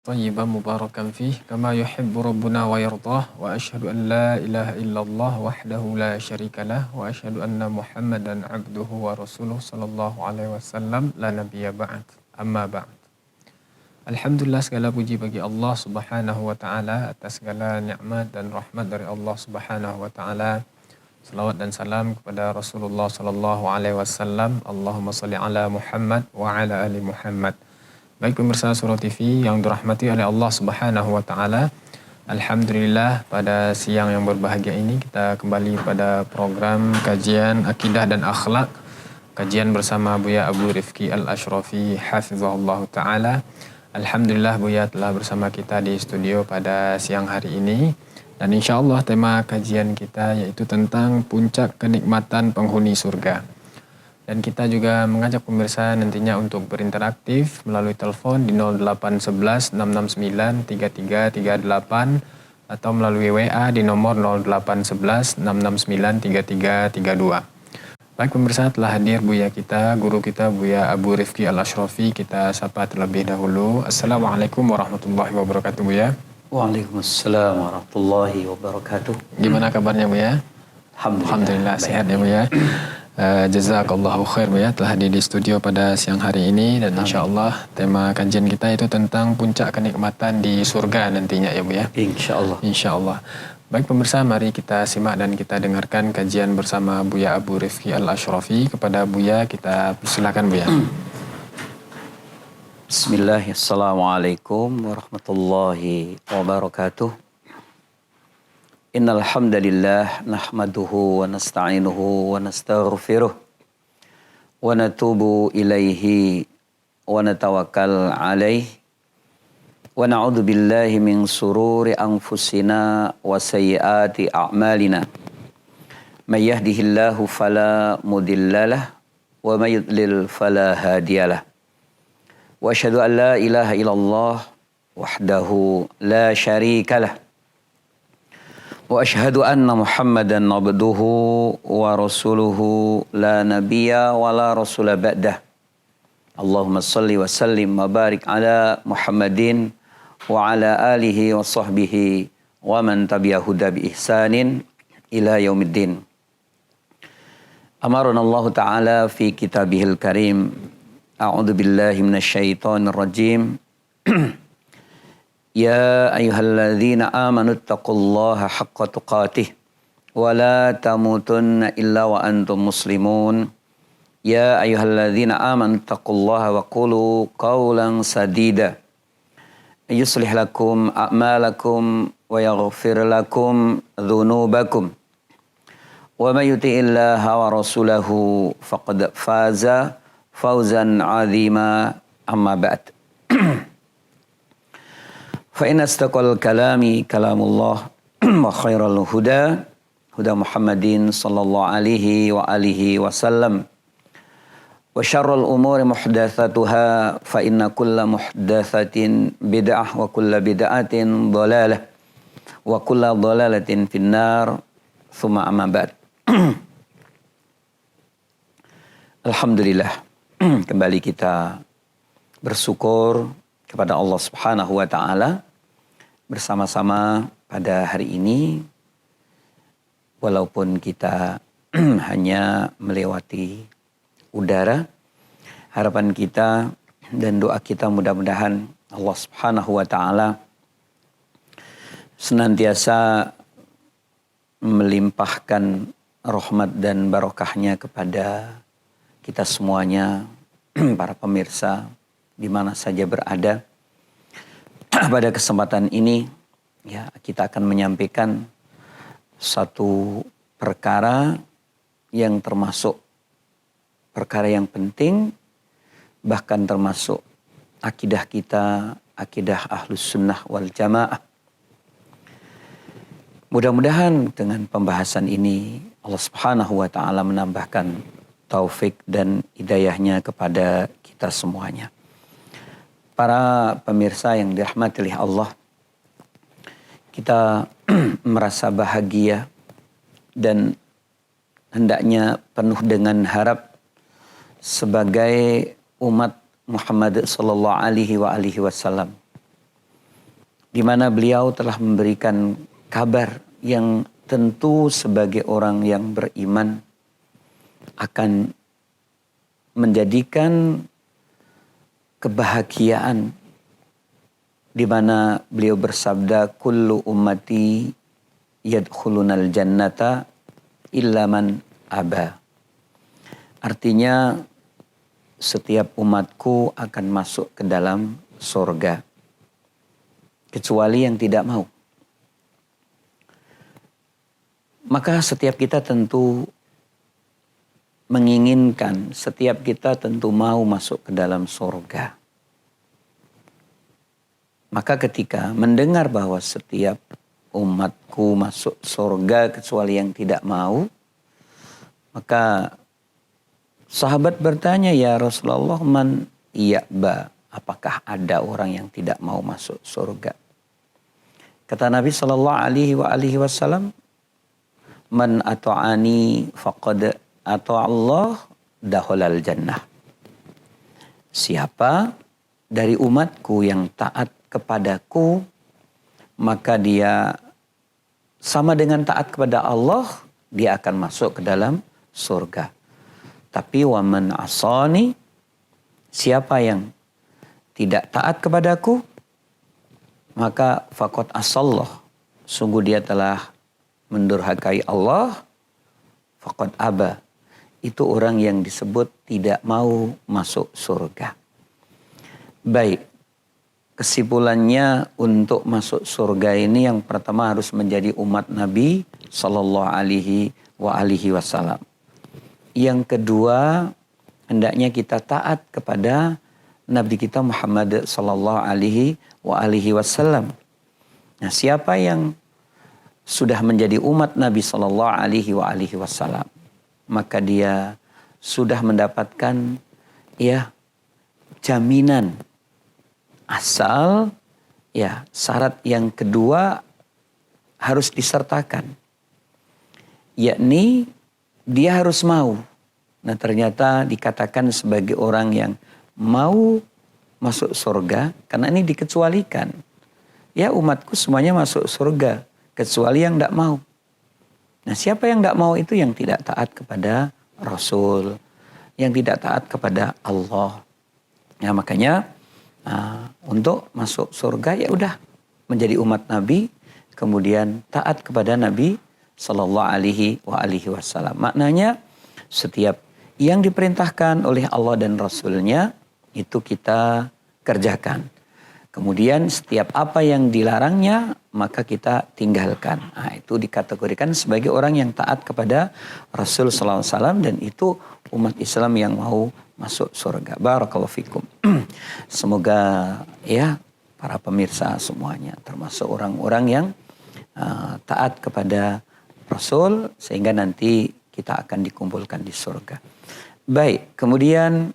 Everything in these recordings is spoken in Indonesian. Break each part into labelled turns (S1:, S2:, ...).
S1: طيبا مباركا فيه كما يحب ربنا ويرضاه وأشهد أن لا إله إلا الله وحده لا شريك له وأشهد أن محمدا عبده ورسوله صلى الله عليه وسلم لا نبي بعد أما بعد. Alhamdulillah, segala puji bagi Allah Subhanahu wa taala atas segala nikmat dan rahmat dari Allah Subhanahu wa taala. Salawat dan salam kepada Rasulullah sallallahu alaihi wasallam. Allahumma shalli ala Muhammad wa ala ali Muhammad. Baik pemirsa Surau TV yang dirahmati oleh Allah Subhanahu wa taala. Alhamdulillah, pada siang yang berbahagia ini kita kembali pada program kajian akidah dan akhlak. Kajian bersama Buya Abu Rifki Al-Ashrafi hafizahullah taala. Alhamdulillah, Buya telah bersama kita di studio pada siang hari ini. Dan insyaAllah tema kajian kita yaitu tentang puncak kenikmatan penghuni surga. Dan kita juga mengajak pemirsa nantinya untuk berinteraktif melalui telepon di 0811 669 3338 atau melalui WA di nomor 0811 669 3332. Baik pemirsa, telah hadir Buya kita, guru kita Buya Abu Rifki Al-Ashrafi. Kita sapa terlebih dahulu. Assalamualaikum warahmatullahi wabarakatuh, Buya.
S2: Waalaikumsalam warahmatullahi wabarakatuh.
S1: Gimana kabarnya, Buya? Alhamdulillah sehat ya, Buya. Jazakallahu khair, Buya, telah hadir di studio pada siang hari ini. Dan insyaAllah tema kajian kita itu tentang puncak kenikmatan di surga nantinya ya, Buya.
S2: InsyaAllah.
S1: InsyaAllah. Baik pemirsa, mari kita simak dan kita dengarkan kajian bersama Buya Abu Rifki Al-Ashrafi. Kepada Buya kita persilakan, Buya.
S2: Bismillah, assalamualaikum warahmatullahi wabarakatuh. Innal hamdalillah nahmaduhu wa nasta'inuhu wa nastaghfiruh wa natubu ilaihi wa natawakkal alaihi wa na'udzu billahi min sururi anfusina wa sayyiati a'malina. May yahdihillahu fala mudhillalah wa may yudlil fala hadiyalah. Wa asyhadu an la ilaha illallah wahdahu la syarikalah. Wa asyhadu anna Muhammadan abduhu wa rasuluhu la nabiyya wa la rasula ba'dah. Allahumma salli wa sallim wa barik ala Muhammadin wa ala alihi wa sahbihi wa man tabi'ahu bi ihsanin ila yaumiddin. Amarana Allah Ta'ala fi kitabihil karim. A'udzu billahi minasyaitonir rajim. Ya ayyuhalladzina amanu taqullaha haqqa tuqatih wa la tamutunna illa wa antum muslimun. Ya ayyuhalladzina amanu taqullaha wa qulu qawlan sadida yuslih lakum a'malakum wa yaghfir lakum dhunubakum. Wa may yuti'illaha wa rasulahu faqad faza fawzan 'azima. Amma ba'd. Fa inna astaqal kalami kalamullah wa khairal huda huda Muhammadin sallallahu alaihi wa alihi wasallam wa syarrul umuri muhdatsatuha fa inna kulla muhdatsatin bid'ah wa kulla bid'atin dhalalah wa kulla dhalalatin finnar thumma amma ba'd. Alhamdulillah, kembali kita bersyukur kepada Allah Subhanahu wa taala bersama-sama pada hari ini, walaupun kita hanya melewati udara. Harapan kita dan doa kita mudah-mudahan Allah Subhanahu wa taala senantiasa melimpahkan rahmat dan barokahnya kepada kita semuanya, para pemirsa di mana saja berada. Pada kesempatan ini ya, kita akan menyampaikan satu perkara yang termasuk perkara yang penting, bahkan termasuk akidah kita, akidah Ahlus Sunnah wal Jamaah. Mudah-mudahan dengan pembahasan ini Allah Subhanahu wa taala menambahkan taufik dan hidayahnya kepada kita semuanya. Para pemirsa yang dirahmati oleh Allah, kita merasa bahagia dan hendaknya penuh dengan harap sebagai umat Muhammad sallallahu alaihi wasallam di mana beliau telah memberikan kabar yang tentu sebagai orang yang beriman akan menjadikan kebahagiaan, di mana beliau bersabda, kullu ummati yadkhulunal jannata illa man aba. Artinya setiap umatku akan masuk ke dalam surga kecuali yang tidak mau. Maka setiap kita tentu menginginkan, setiap kita tentu mau masuk ke dalam surga. Maka ketika mendengar bahwa setiap umatku masuk surga kecuali yang tidak mau, maka sahabat bertanya, ya Rasulullah, man ya'ba, apakah ada orang yang tidak mau masuk surga? Kata Nabi SAW, man ata'ani faqad ata'allah dakhalal jannah. Siapa dari umatku yang taat kepadaku, maka dia sama dengan taat kepada Allah, dia akan masuk ke dalam surga. Tapi waman asani, siapa yang tidak taat kepadaku, maka faqad asallah, sungguh dia telah mendurhakai Allah, faqad aba, itu orang yang disebut tidak mau masuk surga. Baik, kesimpulannya untuk masuk surga ini yang pertama harus menjadi umat Nabi Sallallahu Alaihi Wasallam. Yang kedua, hendaknya kita taat kepada Nabi kita Muhammad Sallallahu Alaihi Wasallam. Nah, siapa yang sudah menjadi umat Nabi Sallallahu Alaihi Wasallam, maka dia sudah mendapatkan jaminan, asal syarat yang kedua harus disertakan, yakni dia harus mau. Nah, ternyata dikatakan sebagai orang yang mau masuk surga karena ini dikecualikan. Ya, umatku semuanya masuk surga kecuali yang tidak mau. Nah, siapa yang tidak mau itu yang tidak taat kepada Rasul, yang tidak taat kepada Allah. Nah, makanya untuk masuk surga ya udah menjadi umat Nabi, kemudian taat kepada Nabi Sallallahu Alaihi Wasallam. Maknanya setiap yang diperintahkan oleh Allah dan Rasulnya itu kita kerjakan. Kemudian setiap apa yang dilarangnya maka kita tinggalkan. Nah, itu dikategorikan sebagai orang yang taat kepada Rasul Sallallahu Alaihi Wasallam, dan itu umat Islam yang mau masuk surga. Barakallahu fikum. Semoga ya para pemirsa semuanya termasuk orang-orang yang taat kepada Rasul sehingga nanti kita akan dikumpulkan di surga. Baik, kemudian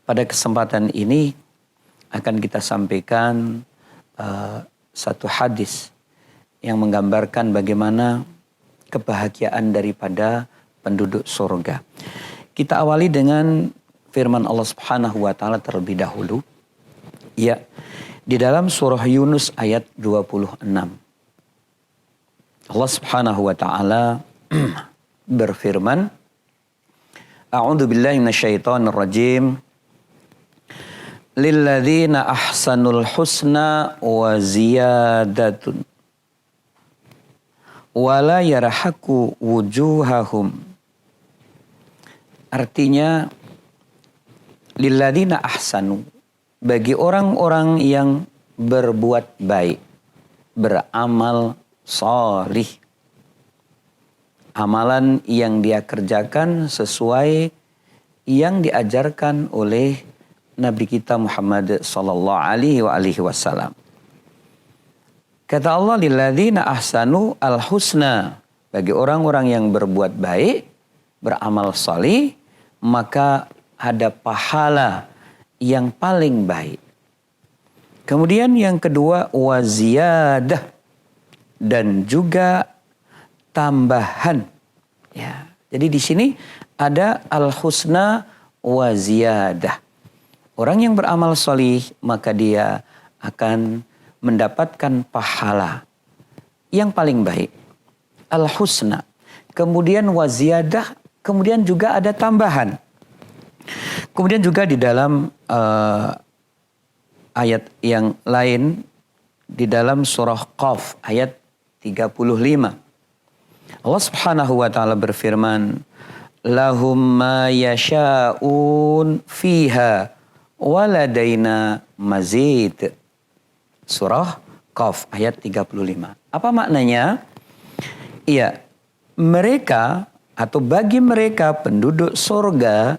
S2: pada kesempatan ini akan kita sampaikan satu hadis yang menggambarkan bagaimana kebahagiaan daripada penduduk surga. Kita awali dengan firman Allah Subhanahu wa taala terlebih dahulu. Ya, di dalam surah Yunus ayat 26. Allah Subhanahu wa taala berfirman, A'udzu billahi minasyaitonir rajim. Lilladzina ahsanul husna wa ziyadatun wala yarhaku wujuhahum. Artinya lilladzina ahsanu, bagi orang-orang yang berbuat baik, beramal shalih, amalan yang dia kerjakan sesuai yang diajarkan oleh Nabi kita Muhammad sallallahu alaihi wasallam. Kata Allah, lilladzina ahsanu al-husna, bagi orang-orang yang berbuat baik, beramal salih, maka ada pahala yang paling baik. Kemudian yang kedua, waziyadah, dan juga tambahan. Ya, jadi di sini ada al-husna waziyadah. Orang yang beramal solih maka dia akan mendapatkan pahala yang paling baik. Al-husna. Kemudian waziyadah, kemudian juga ada tambahan. Kemudian juga di dalam ayat yang lain, di dalam surah Qaf ayat 35. Allah Subhanahu wa taala berfirman, "Lahum ma yasha'un fiha waladaina mazid." Surah Qaf ayat 35. Apa maknanya? Iya, mereka atau bagi mereka penduduk surga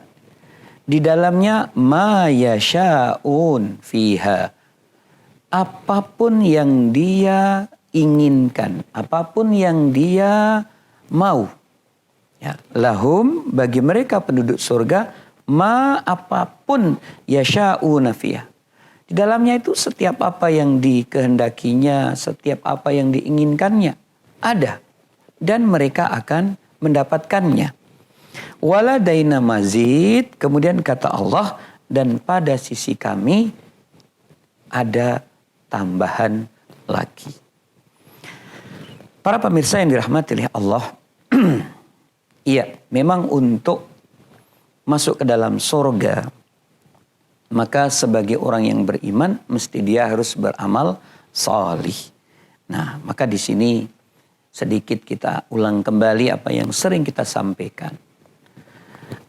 S2: di dalamnya ma yasha'un fiha. Apapun yang dia inginkan, apapun yang dia mau. Ya, lahum bagi mereka penduduk surga ma apapun yasha'una fiha. Di dalamnya itu setiap apa yang dikehendakinya, setiap apa yang diinginkannya ada dan mereka akan mendapatkannya. Waladaina mazid, kemudian kata Allah, dan pada sisi kami ada tambahan lagi. Para pemirsa yang dirahmati oleh Allah, iya, memang untuk masuk ke dalam surga, maka sebagai orang yang beriman mesti dia harus beramal salih. Nah, maka di sini sedikit kita ulang kembali apa yang sering kita sampaikan.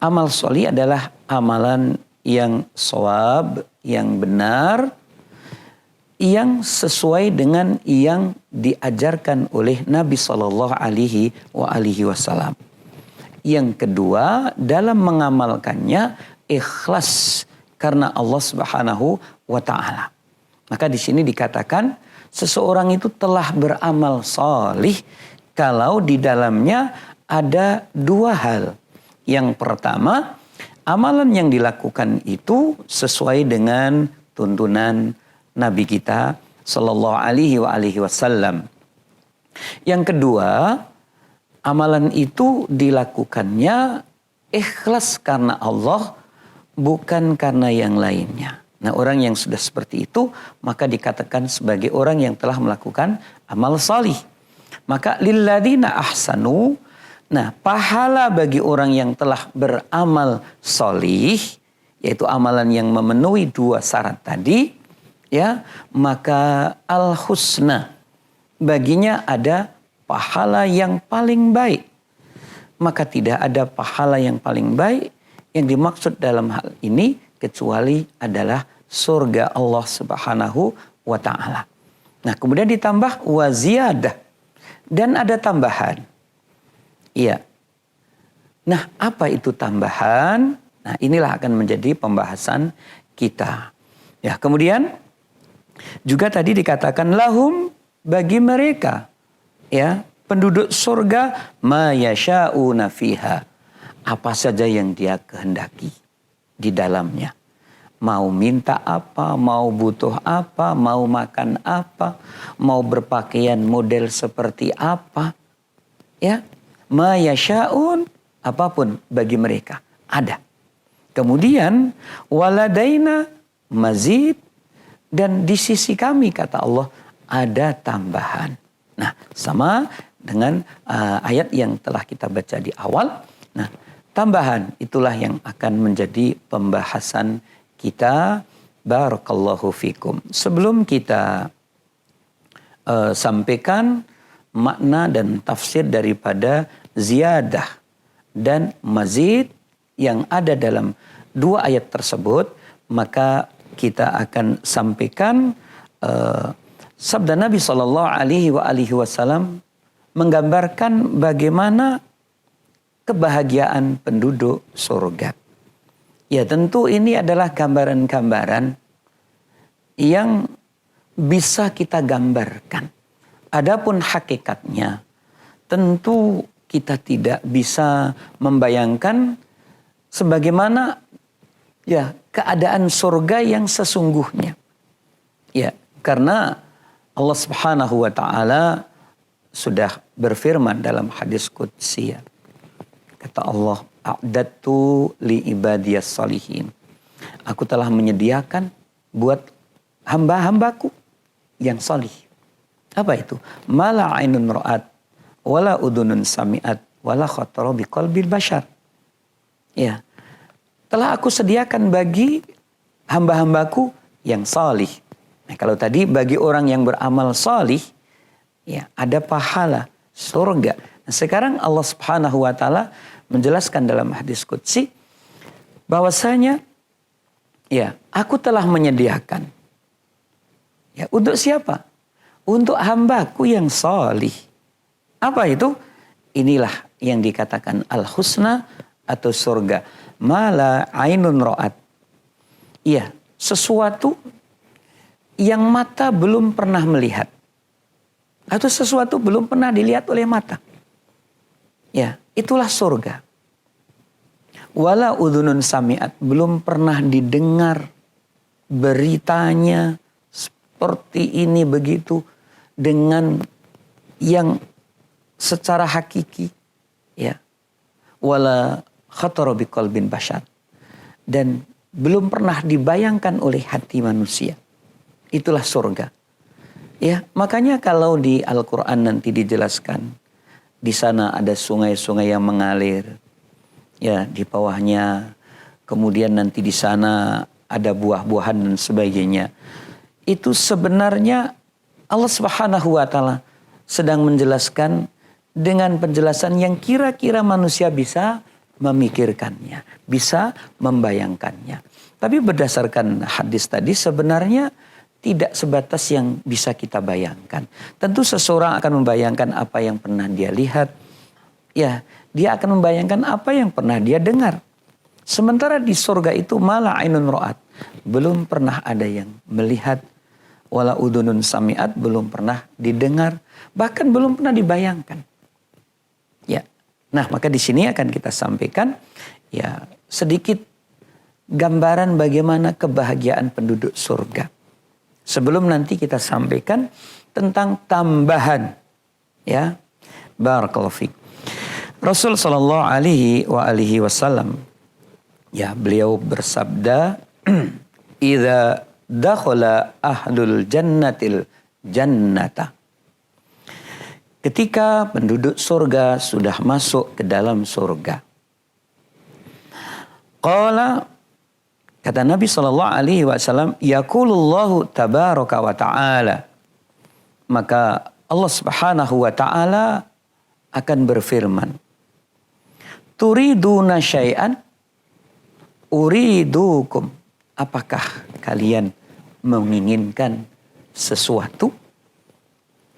S2: Amal salih adalah amalan yang shawab, yang benar, yang sesuai dengan yang diajarkan oleh Nabi Shallallahu Alaihi Wasallam. Yang kedua, dalam mengamalkannya ikhlas karena Allah Subhanahu wa taala. Maka di sini dikatakan seseorang itu telah beramal salih kalau di dalamnya ada dua hal. Yang pertama, amalan yang dilakukan itu sesuai dengan tuntunan Nabi kita Sallallahu Alaihi Wasallam. Yang kedua, amalan itu dilakukannya ikhlas karena Allah, bukan karena yang lainnya. Nah, orang yang sudah seperti itu maka dikatakan sebagai orang yang telah melakukan amal salih. Maka lilladzina ahsanu, nah pahala bagi orang yang telah beramal salih, yaitu amalan yang memenuhi dua syarat tadi, ya, maka al-husna, baginya ada pahala yang paling baik. Maka tidak ada pahala yang paling baik yang dimaksud dalam hal ini kecuali adalah surga Allah Subhanahu wa taala. Nah, kemudian ditambah waziyadah, dan ada tambahan. Iya. Nah, apa itu tambahan? Nah, inilah akan menjadi pembahasan kita. Ya, kemudian juga tadi dikatakan lahum, bagi mereka, ya, penduduk surga ma yasha'una fiha, apa saja yang dia kehendaki di dalamnya. Mau minta apa, mau butuh apa, mau makan apa, mau berpakaian model seperti apa, ya, ma yasha'un, apapun bagi mereka ada. Kemudian waladaina mazid, dan di sisi kami kata Allah ada tambahan. Nah, sama dengan ayat yang telah kita baca di awal. Nah, tambahan itulah yang akan menjadi pembahasan kita. Barakallahu fikum. Sebelum kita sampaikan makna dan tafsir daripada ziyadah dan mazid yang ada dalam dua ayat tersebut, maka kita akan sampaikan sabda Nabi Shallallahu Alaihi Wasallam menggambarkan bagaimana kebahagiaan penduduk surga. Ya, tentu ini adalah gambaran-gambaran yang bisa kita gambarkan. Adapun hakikatnya, tentu kita tidak bisa membayangkan sebagaimana ya keadaan surga yang sesungguhnya. Ya, karena Allah Subhanahu wa taala sudah berfirman dalam hadis qudsi. Kata Allah, a'dadtu li ibadiyas salihin. Aku telah menyediakan buat hamba-hambaku yang solih. Apa itu? Mala ainun ra'at, wala udunun sami'at, wala khatara biqalbil bashar. Ya, telah aku sediakan bagi hamba-hambaku yang solih. Nah, kalau tadi bagi orang yang beramal solih, ya ada pahala surga. Nah, sekarang Allah Subhanahu wa taala menjelaskan dalam hadis qudsi bahwasanya ya, aku telah menyediakan. Ya, untuk siapa? Untuk hambaku yang solih. Apa itu? Inilah yang dikatakan al-husna atau surga. Mala ainun ra'at. Iya, sesuatu yang mata belum pernah melihat. Atau sesuatu belum pernah dilihat oleh mata. Ya, itulah surga. Wala udhunun sami'at, belum pernah didengar beritanya seperti ini begitu dengan yang secara hakiki, ya. Wala khatara biqalbin bashar, dan belum pernah dibayangkan oleh hati manusia. Itulah surga. Ya, makanya kalau di Al-Qur'an nanti dijelaskan di sana ada sungai-sungai yang mengalir. Ya, di bawahnya. Kemudian nanti di sana ada buah-buahan dan sebagainya. Itu sebenarnya Allah Subhanahu wa taala sedang menjelaskan dengan penjelasan yang kira-kira manusia bisa memikirkannya, bisa membayangkannya. Tapi berdasarkan hadis tadi sebenarnya tidak sebatas yang bisa kita bayangkan. Tentu seseorang akan membayangkan apa yang pernah dia lihat. Ya, dia akan membayangkan apa yang pernah dia dengar. Sementara di surga itu mala ainun ra'at, belum pernah ada yang melihat. Wala udunun sami'at, belum pernah didengar, bahkan belum pernah dibayangkan. Ya. Nah, maka di sini akan kita sampaikan ya sedikit gambaran bagaimana kebahagiaan penduduk surga. Sebelum nanti kita sampaikan tentang tambahan, ya. Barakallahu fiik. Rasul sallallahu alaihi wasallam, ya, beliau bersabda, "Idza dakhala ahlul jannatil jannata." Ketika penduduk surga sudah masuk ke dalam surga. Qala, kata Nabi SAW, yaqulullahu tabaraka wa ta'ala. Maka Allah Subhanahu wa ta'ala akan berfirman, turiduna syai'an uridukum. Apakah kalian menginginkan sesuatu?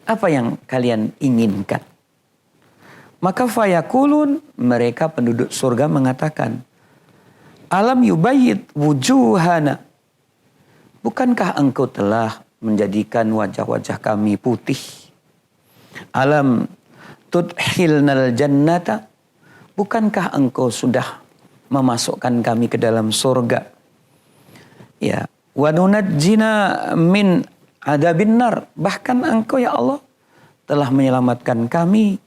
S2: Apa yang kalian inginkan? Maka fayakulun, mereka penduduk surga mengatakan, alam yubayyid wujuhana. Bukankah engkau telah menjadikan wajah-wajah kami putih? Alam tudhilnal jannata. Bukankah engkau sudah memasukkan kami ke dalam surga? Ya, wa nunajjina min adabin nar. Bahkan engkau ya Allah telah menyelamatkan kami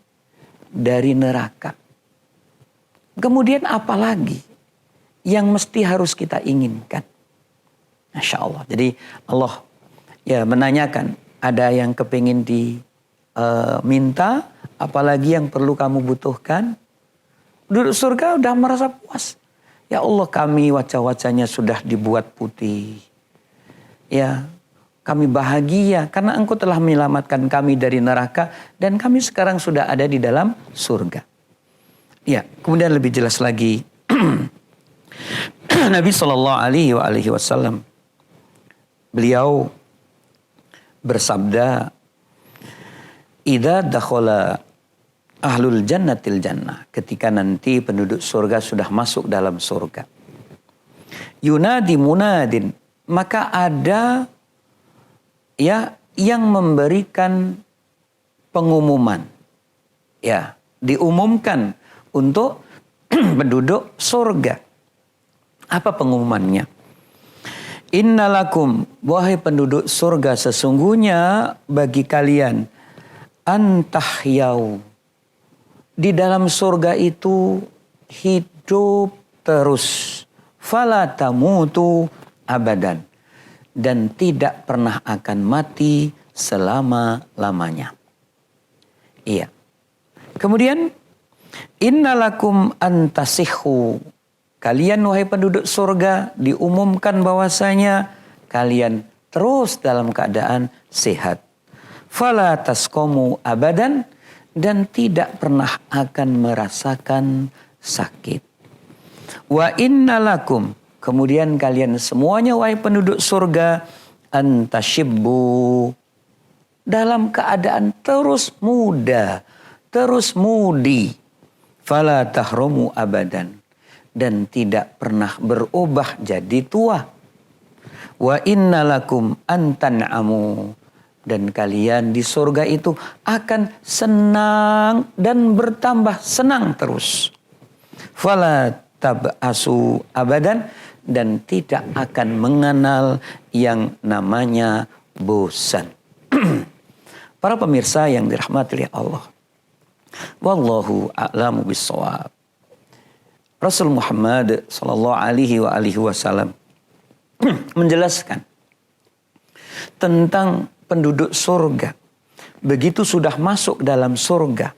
S2: dari neraka. Kemudian apa lagi yang mesti harus kita inginkan? Masya Allah. Jadi Allah ya menanyakan, ada yang kepingin diminta, apalagi yang perlu kamu butuhkan? Penduduk surga udah merasa puas. Ya Allah, kami wajah-wajahnya sudah dibuat putih. Ya, kami bahagia karena engkau telah menyelamatkan kami dari neraka dan kami sekarang sudah ada di dalam surga. Ya, kemudian lebih jelas lagi Nabi SAW beliau bersabda, idza dakhala ahlul jannatil jannah, ketika nanti penduduk surga sudah masuk dalam surga, yunadi munadin, maka ada ya yang memberikan pengumuman, ya diumumkan untuk penduduk surga. Apa pengumumannya? Innalakum, wahai penduduk surga, sesungguhnya bagi kalian antahyau, di dalam surga itu hidup terus, fala tamutu abadan, dan tidak pernah akan mati selama-lamanya. Iya. Kemudian innalakum antasihhu, kalian wahai penduduk surga diumumkan bahwasanya kalian terus dalam keadaan sehat. Fala tasqamu abadan, dan tidak pernah akan merasakan sakit. Wa innalakum, kemudian kalian semuanya wahai penduduk surga antashibbu, dalam keadaan terus muda, terus mudi. Fala tahrumu abadan, dan tidak pernah berubah jadi tua. Wa innalakum antan'amu, dan kalian di surga itu akan senang dan bertambah senang terus. Fala tab'asu abadan, dan tidak akan mengenal yang namanya bosan. Para pemirsa yang dirahmati oleh Allah, wallahu a'lamu bissawab. Rasul Muhammad sallallahu alaihi wasallam menjelaskan tentang penduduk surga. Begitu sudah masuk dalam surga,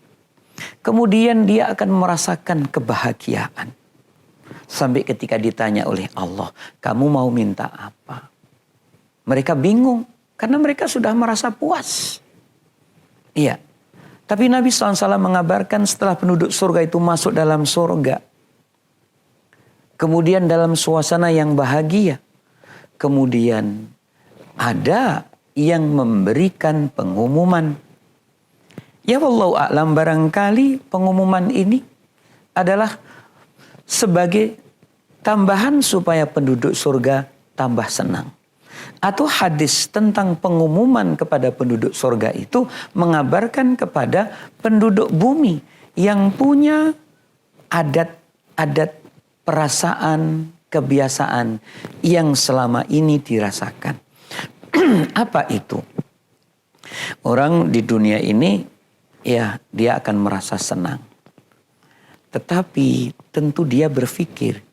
S2: kemudian dia akan merasakan kebahagiaan. Sampai ketika ditanya oleh Allah, kamu mau minta apa? Mereka bingung karena mereka sudah merasa puas. Iya. Tapi Nabi SAW mengabarkan setelah penduduk surga itu masuk dalam surga, kemudian dalam suasana yang bahagia, kemudian ada yang memberikan pengumuman. Ya wallahu a'lam, barangkali pengumuman ini adalah sebagai tambahan supaya penduduk surga tambah senang. Atau hadis tentang pengumuman kepada penduduk surga itu mengabarkan kepada penduduk bumi yang punya adat-adat, perasaan, kebiasaan yang selama ini dirasakan. Apa itu? Orang di dunia ini, ya dia akan merasa senang. Tetapi tentu dia berpikir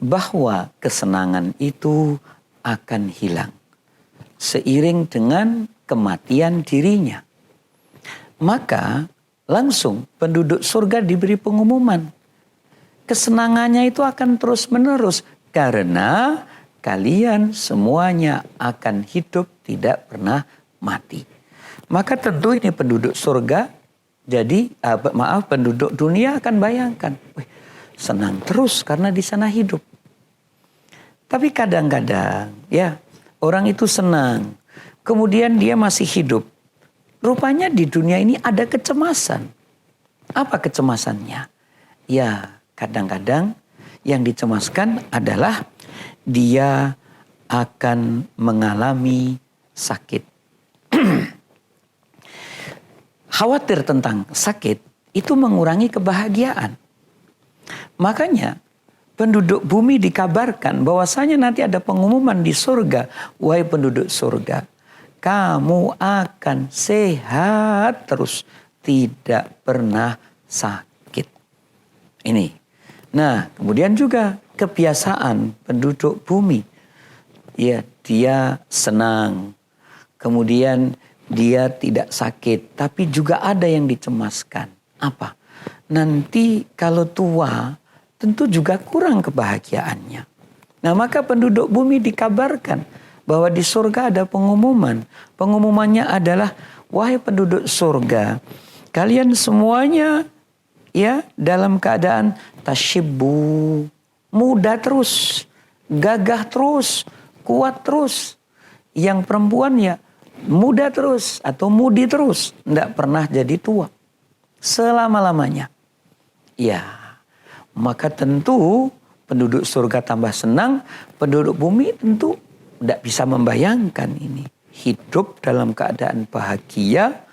S2: bahwa kesenangan itu akan hilang seiring dengan kematian dirinya. Maka langsung penduduk surga diberi pengumuman. Kesenangannya itu akan terus menerus karena kalian semuanya akan hidup tidak pernah mati. Maka tentu ini penduduk surga, jadi penduduk dunia akan bayangkan, senang terus karena di sana hidup. Tapi kadang-kadang ya orang itu senang, kemudian dia masih hidup. Rupanya di dunia ini ada kecemasan. Apa kecemasannya? Ya kadang-kadang yang dicemaskan adalah dia akan mengalami sakit. Khawatir tentang sakit itu mengurangi kebahagiaan. Makanya penduduk bumi dikabarkan bahwasanya nanti ada pengumuman di surga. Wahai penduduk surga, kamu akan sehat terus, tidak pernah sakit. Ini. Nah, kemudian juga kebiasaan penduduk bumi. Ya, dia senang. Kemudian dia tidak sakit, tapi juga ada yang dicemaskan. Apa? Nanti kalau tua, tentu juga kurang kebahagiaannya. Nah, maka penduduk bumi dikabarkan bahwa di surga ada pengumuman. Pengumumannya adalah, wahai penduduk surga, kalian semuanya ya dalam keadaan tasyibbu, muda terus, gagah terus, kuat terus. Yang perempuan ya muda terus atau mudi terus, tidak pernah jadi tua selama-lamanya. Ya, maka tentu penduduk surga tambah senang, penduduk bumi tentu tidak bisa membayangkan ini. Hidup dalam keadaan bahagia,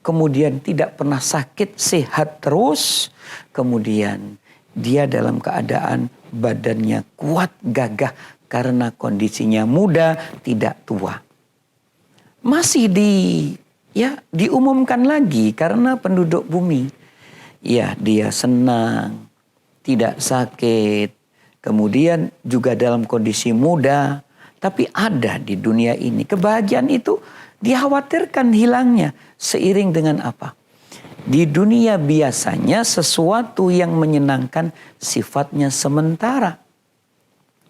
S2: kemudian tidak pernah sakit, sehat terus, kemudian dia dalam keadaan badannya kuat, gagah karena kondisinya muda, tidak tua. Masih diumumkan lagi karena penduduk bumi. Ya, dia senang, tidak sakit, kemudian juga dalam kondisi muda. Tapi ada di dunia ini kebahagiaan itu Dikhawatirkan hilangnya. Seiring dengan apa? Di dunia biasanya sesuatu yang menyenangkan sifatnya sementara.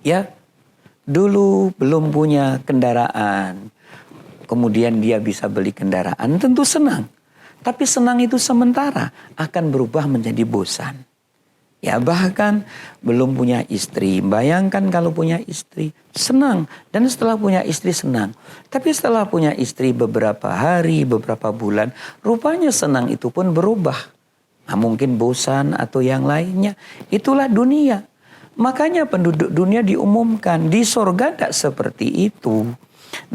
S2: Ya, dulu belum punya kendaraan, kemudian dia bisa beli kendaraan, tentu senang. Tapi senang itu sementara, akan berubah menjadi bosan. Ya, bahkan belum punya istri, bayangkan kalau punya istri, senang. Dan setelah punya istri senang. Tapi setelah punya istri beberapa hari, beberapa bulan, rupanya senang itu pun berubah. Nah, mungkin bosan atau yang lainnya. Itulah dunia. Makanya penduduk dunia diumumkan, di surga tidak seperti itu.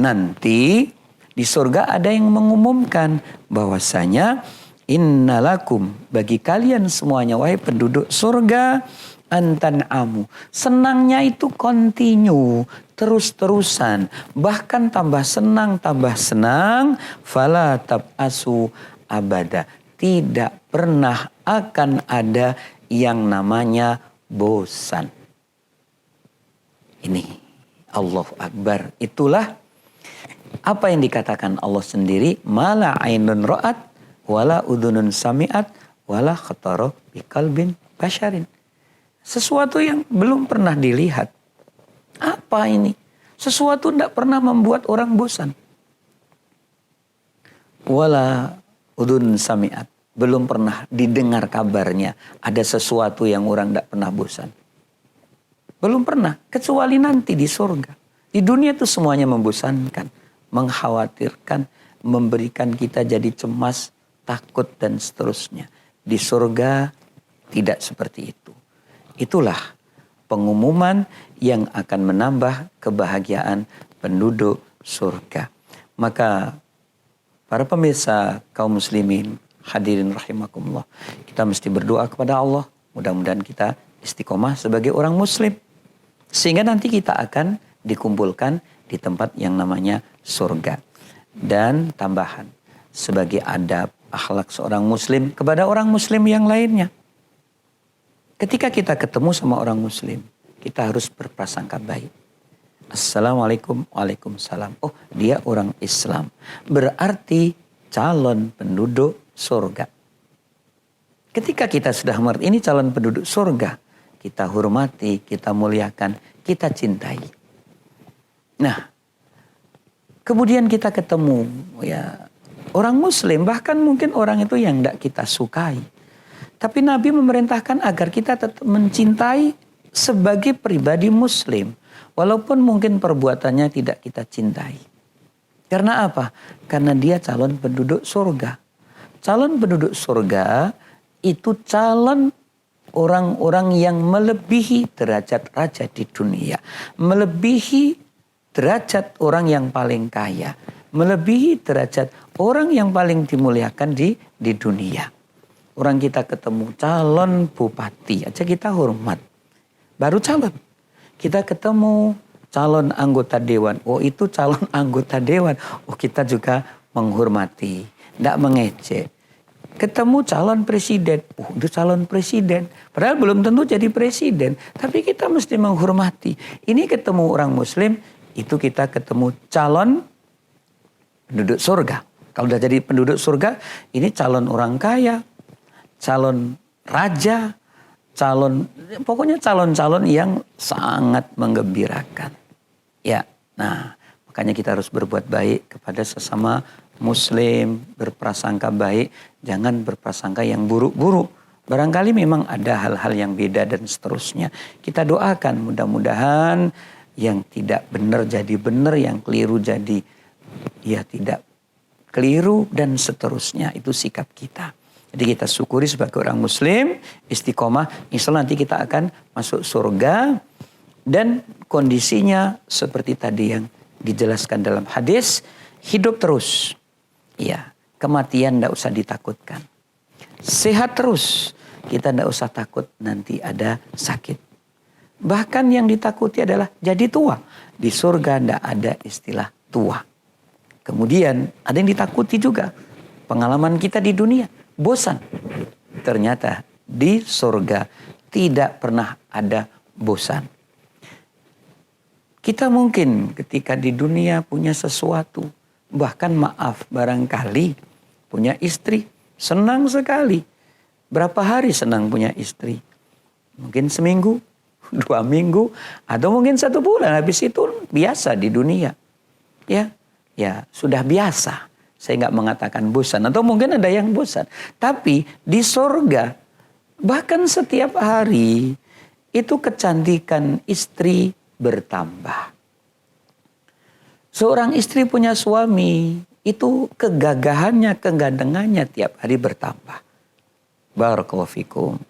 S2: Nanti di surga ada yang mengumumkan bahwasanya innalakum, bagi kalian semuanya wahai penduduk surga, antan'amu. Senangnya itu kontinu, terus-terusan, bahkan tambah senang, fala tab'asu abada. Tidak pernah akan ada yang namanya bosan. Ini Allahu Akbar. Itulah apa yang dikatakan Allah sendiri, mala ainun ra'at wala udhunun sami'at wala khatara biqalbin basyarin. Sesuatu yang belum pernah dilihat. Apa ini? Sesuatu tidak pernah membuat orang bosan. Wala udhunun sami'at. Belum pernah didengar kabarnya ada sesuatu yang orang tidak pernah bosan. Belum pernah, kecuali nanti di surga. Di dunia itu semuanya membosankan, mengkhawatirkan, memberikan kita jadi cemas, takut dan seterusnya. Di surga tidak seperti itu. Itulah pengumuman yang akan menambah kebahagiaan penduduk surga. Maka para pemirsa kaum muslimin, hadirin rahimakumullah, kita mesti berdoa kepada Allah. Mudah-mudahan kita istiqomah sebagai orang muslim. Sehingga nanti kita akan dikumpulkan di tempat yang namanya surga. Dan tambahan, sebagai adab akhlak seorang muslim kepada orang muslim yang lainnya. Ketika kita ketemu sama orang muslim, kita harus berprasangka baik. Assalamualaikum, waalaikumsalam. Oh, dia orang Islam. Berarti calon penduduk surga. Ketika kita sudah mengerti ini calon penduduk surga, kita hormati, kita muliakan, kita cintai. Nah, kemudian kita ketemu ya orang muslim, bahkan mungkin orang itu yang tidak kita sukai. Tapi Nabi memerintahkan agar kita tetap mencintai sebagai pribadi muslim, walaupun mungkin perbuatannya tidak kita cintai. Karena apa? Karena dia calon penduduk surga. Calon penduduk surga itu calon orang-orang yang melebihi derajat raja di dunia. Melebihi derajat orang yang paling kaya. Melebihi derajat orang yang paling dimuliakan di dunia. Orang kita ketemu calon bupati aja kita hormat. Baru calon. Kita ketemu calon anggota dewan. Oh, itu calon anggota dewan. Oh, kita juga menghormati. Tidak mengejek. Ketemu calon presiden. Oh, itu calon presiden. Padahal belum tentu jadi presiden. Tapi kita mesti menghormati. Ini ketemu orang muslim. Itu kita ketemu calon penduduk surga. Kalau sudah jadi penduduk surga, ini calon orang kaya, calon raja, pokoknya calon-calon yang sangat menggembirakan. Ya, nah makanya kita harus berbuat baik kepada sesama muslim, berprasangka baik, jangan berprasangka yang buruk-buruk. Barangkali memang ada hal-hal yang beda dan seterusnya. Kita doakan mudah-mudahan yang tidak benar jadi benar, yang keliru jadi ya tidak keliru dan seterusnya. Itu sikap kita. Jadi kita syukuri sebagai orang muslim, istiqomah, insya Allah nanti kita akan masuk surga. Dan kondisinya seperti tadi yang dijelaskan dalam hadis, hidup terus. Ya, kematian tidak usah ditakutkan. Sehat terus, kita tidak usah takut nanti ada sakit. Bahkan yang ditakuti adalah jadi tua. Di surga tidak ada istilah tua. Kemudian ada yang ditakuti juga. Pengalaman kita di dunia, bosan. Ternyata di surga tidak pernah ada bosan. Kita mungkin ketika di dunia punya sesuatu, bahkan maaf barangkali punya istri, senang sekali. Berapa hari senang punya istri? Mungkin seminggu, 2 minggu, atau mungkin 1 bulan. Habis itu biasa di dunia. Ya sudah biasa. Saya nggak mengatakan bosan, atau mungkin ada yang bosan. Tapi di sorga, bahkan setiap hari itu kecantikan istri bertambah. Seorang istri punya suami, itu kegagahannya, kegandengannya tiap hari bertambah. Barakallahu fikum.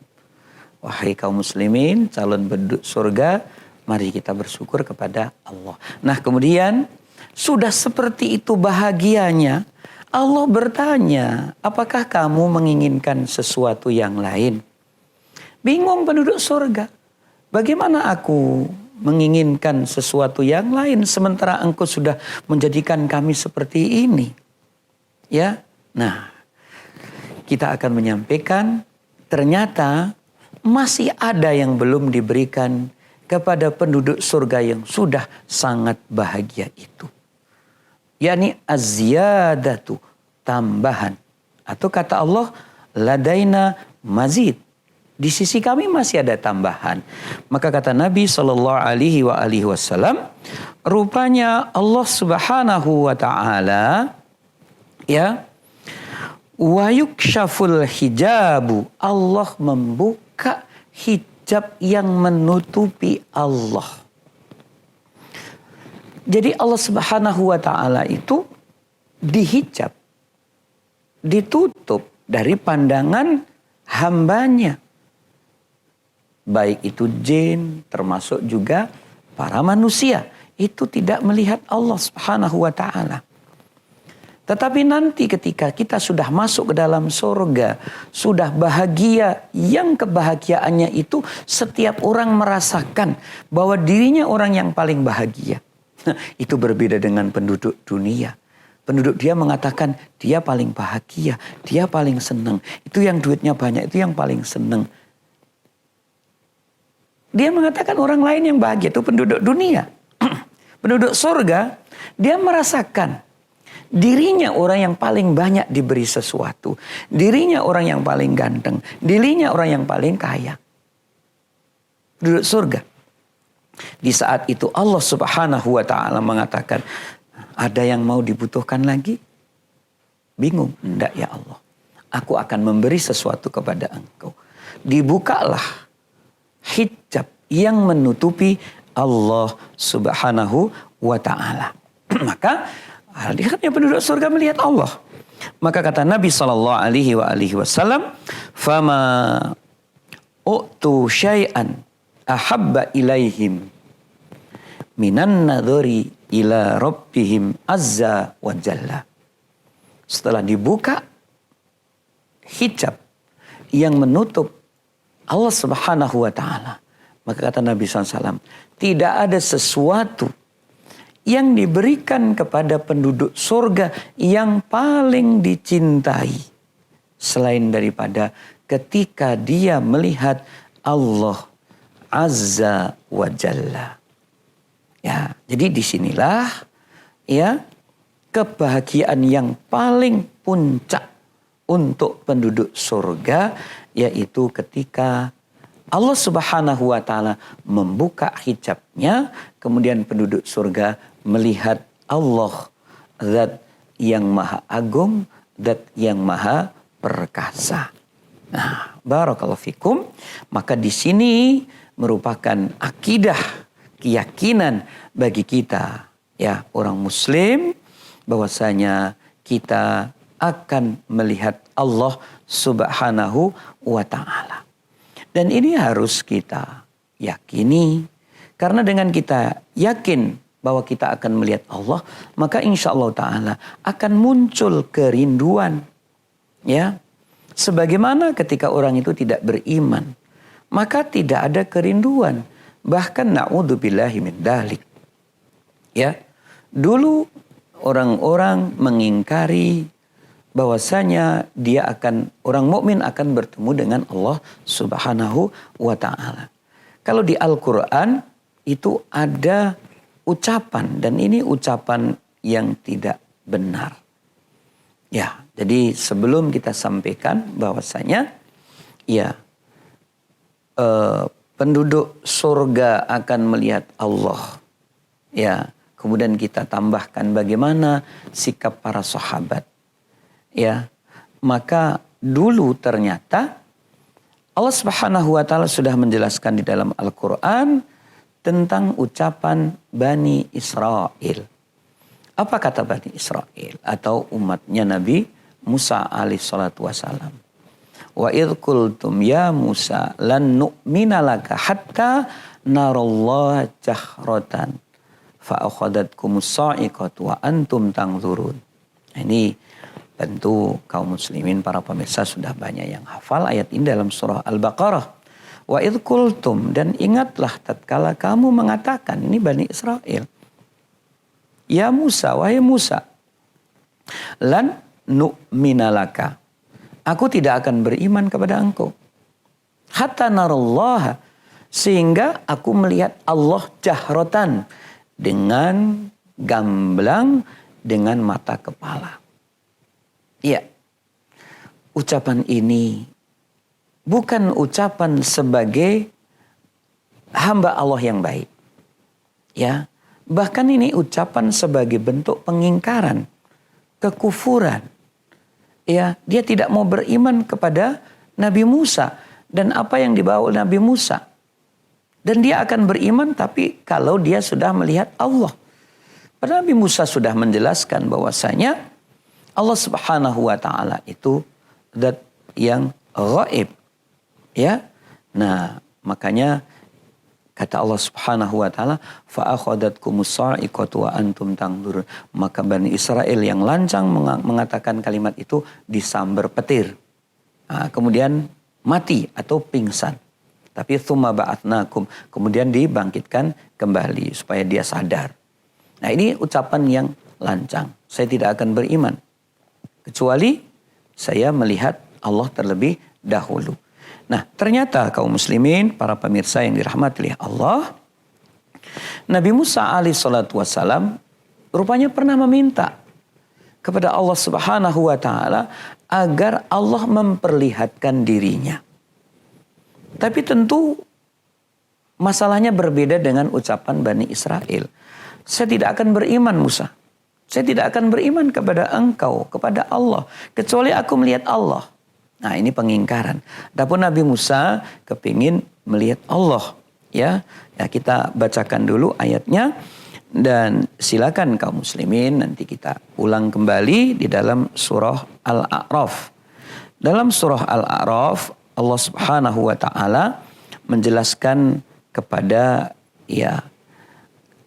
S2: Wahai kaum muslimin, calon penduduk surga, mari kita bersyukur kepada Allah. Nah kemudian, sudah seperti itu bahagianya, Allah bertanya, apakah kamu menginginkan sesuatu yang lain? Bingung penduduk surga. Bagaimana aku menginginkan sesuatu yang lain sementara engkau sudah menjadikan kami seperti ini? Ya, nah kita akan menyampaikan ternyata masih ada yang belum diberikan kepada penduduk surga yang sudah sangat bahagia itu. yakni az-ziyadatu, tambahan. Atau kata Allah, ladaina mazid. Di sisi kami masih ada tambahan. Maka kata Nabi SAW, rupanya Allah Subhanahu wa Ta'ala, ya, wa yukshaful hijabu, Allah membuka hijab yang menutupi Allah. Jadi Allah Subhanahu wa Ta'ala itu dihijab, ditutup dari pandangan hambanya. Baik itu jin, termasuk juga para manusia. Itu tidak melihat Allah Subhanahu wa Ta'ala. Tetapi nanti ketika kita sudah masuk ke dalam surga, sudah bahagia, yang kebahagiaannya itu setiap orang merasakan bahwa dirinya orang yang paling bahagia. Itu berbeda dengan penduduk dunia. Penduduk dia mengatakan dia paling bahagia, dia paling senang. Itu yang duitnya banyak, itu yang paling senang. Dia mengatakan orang lain yang bahagia, itu penduduk dunia. Penduduk surga, dia merasakan dirinya orang yang paling banyak diberi sesuatu. Dirinya orang yang paling ganteng. Dirinya orang yang paling kaya. Penduduk surga. Di saat itu Allah Subhanahu wa Ta'ala mengatakan, ada yang mau dibutuhkan lagi? Bingung? Enggak ya Allah. Aku akan memberi sesuatu kepada engkau. Dibukalah hijab yang menutupi Allah Subhanahu wa Ta'ala. Maka hadiratnya penduduk surga melihat Allah. Maka kata Nabi SAW, fama u'tu syai'an ahabba ilaihim minan nadhari ila rabbihim azza wa jalla. Setelah dibuka hijab yang menutup Allah Subhanahu wa Ta'ala, maka kata Nabi SAW, tidak ada sesuatu yang diberikan kepada penduduk surga yang paling dicintai selain daripada ketika dia melihat Allah Azza wa Jalla. Ya, jadi disinilah ya kebahagiaan yang paling puncak untuk penduduk surga, yaitu ketika Allah Subhanahu wa Ta'ala membuka hijabnya, kemudian penduduk surga melihat Allah, zat yang maha agung, zat yang maha perkasa. Nah, barakallahu fikum. Maka di sini merupakan akidah, keyakinan bagi kita, ya, orang muslim, bahwasanya kita akan melihat Allah Subhanahu wa Ta'ala. Dan ini harus kita yakini, karena dengan kita yakin bahwa kita akan melihat Allah, maka insya Allah Ta'ala akan muncul kerinduan. Ya, sebagaimana ketika orang itu tidak beriman, maka tidak ada kerinduan. Bahkan na'udzubillahi min dzalik. Ya, dulu orang-orang mengingkari bahwasanya orang mukmin akan bertemu dengan Allah Subhanahu wa Ta'ala. Kalau di Al-Quran itu ada ucapan, dan ini ucapan yang tidak benar. Ya, jadi sebelum kita sampaikan bahwasanya ya penduduk surga akan melihat Allah. Ya, kemudian kita tambahkan bagaimana sikap para sahabat. Ya, maka dulu ternyata Allah Subhanahu wa taala sudah menjelaskan di dalam Al-Qur'an tentang ucapan Bani Israel. Apa kata Bani Israel atau umatnya Nabi Musa alaihi salatu wasalam? Wa idh qultum ya Musa lan nu'mina laka hatta narallaha jahratan fa akhadhatkumus sa'iqatu wa antum tanzurun. Ini tentu kaum muslimin para pemirsa sudah banyak yang hafal ayat ini dalam surah Al-Baqarah. Wa idh qultum, dan ingatlah tatkala kamu mengatakan, ini Bani Israel, ya Musa, wahai Musa, lan nu'mina laka, aku tidak akan beriman kepada engkau. Hatta narallaha, sehingga aku melihat Allah jahratan, dengan gamblang, dengan mata kepala. Iya, ucapan ini bukan ucapan sebagai hamba Allah yang baik. Ya, bahkan ini ucapan sebagai bentuk pengingkaran, kekufuran. Ya, dia tidak mau beriman kepada Nabi Musa dan apa yang dibawa oleh Nabi Musa. Dan dia akan beriman tapi kalau dia sudah melihat Allah. Padahal Nabi Musa sudah menjelaskan bahwasanya Allah Subhanahu wa taala itu zat yang ghaib. Ya. Nah, makanya kata Allah Subhanahu wa taala, fa akhadhatkumus sa'iqatu wa antum tanzurun. Maka Bani Israel yang lancang mengatakan kalimat itu disambar petir. Nah, kemudian mati atau pingsan. Tapi tsumma ba'atsnakum, kemudian dibangkitkan kembali supaya dia sadar. Nah, ini ucapan yang lancang. Saya tidak akan beriman kecuali saya melihat Allah terlebih dahulu. Nah, ternyata kaum muslimin, para pemirsa yang dirahmati oleh Allah, Nabi Musa alaihi salatu wassalam rupanya pernah meminta kepada Allah Subhanahu wa taala agar Allah memperlihatkan dirinya. Tapi tentu masalahnya berbeda dengan ucapan Bani Israel. Saya tidak akan beriman Musa. Saya tidak akan beriman kepada engkau, kepada Allah, kecuali aku melihat Allah. Nah, ini pengingkaran. Adapun Nabi Musa kepingin melihat Allah. Ya, kita bacakan dulu ayatnya. Dan silakan kaum muslimin nanti kita ulang kembali di dalam surah Al-A'raf. Dalam surah Al-A'raf Allah Subhanahu wa taala menjelaskan kepada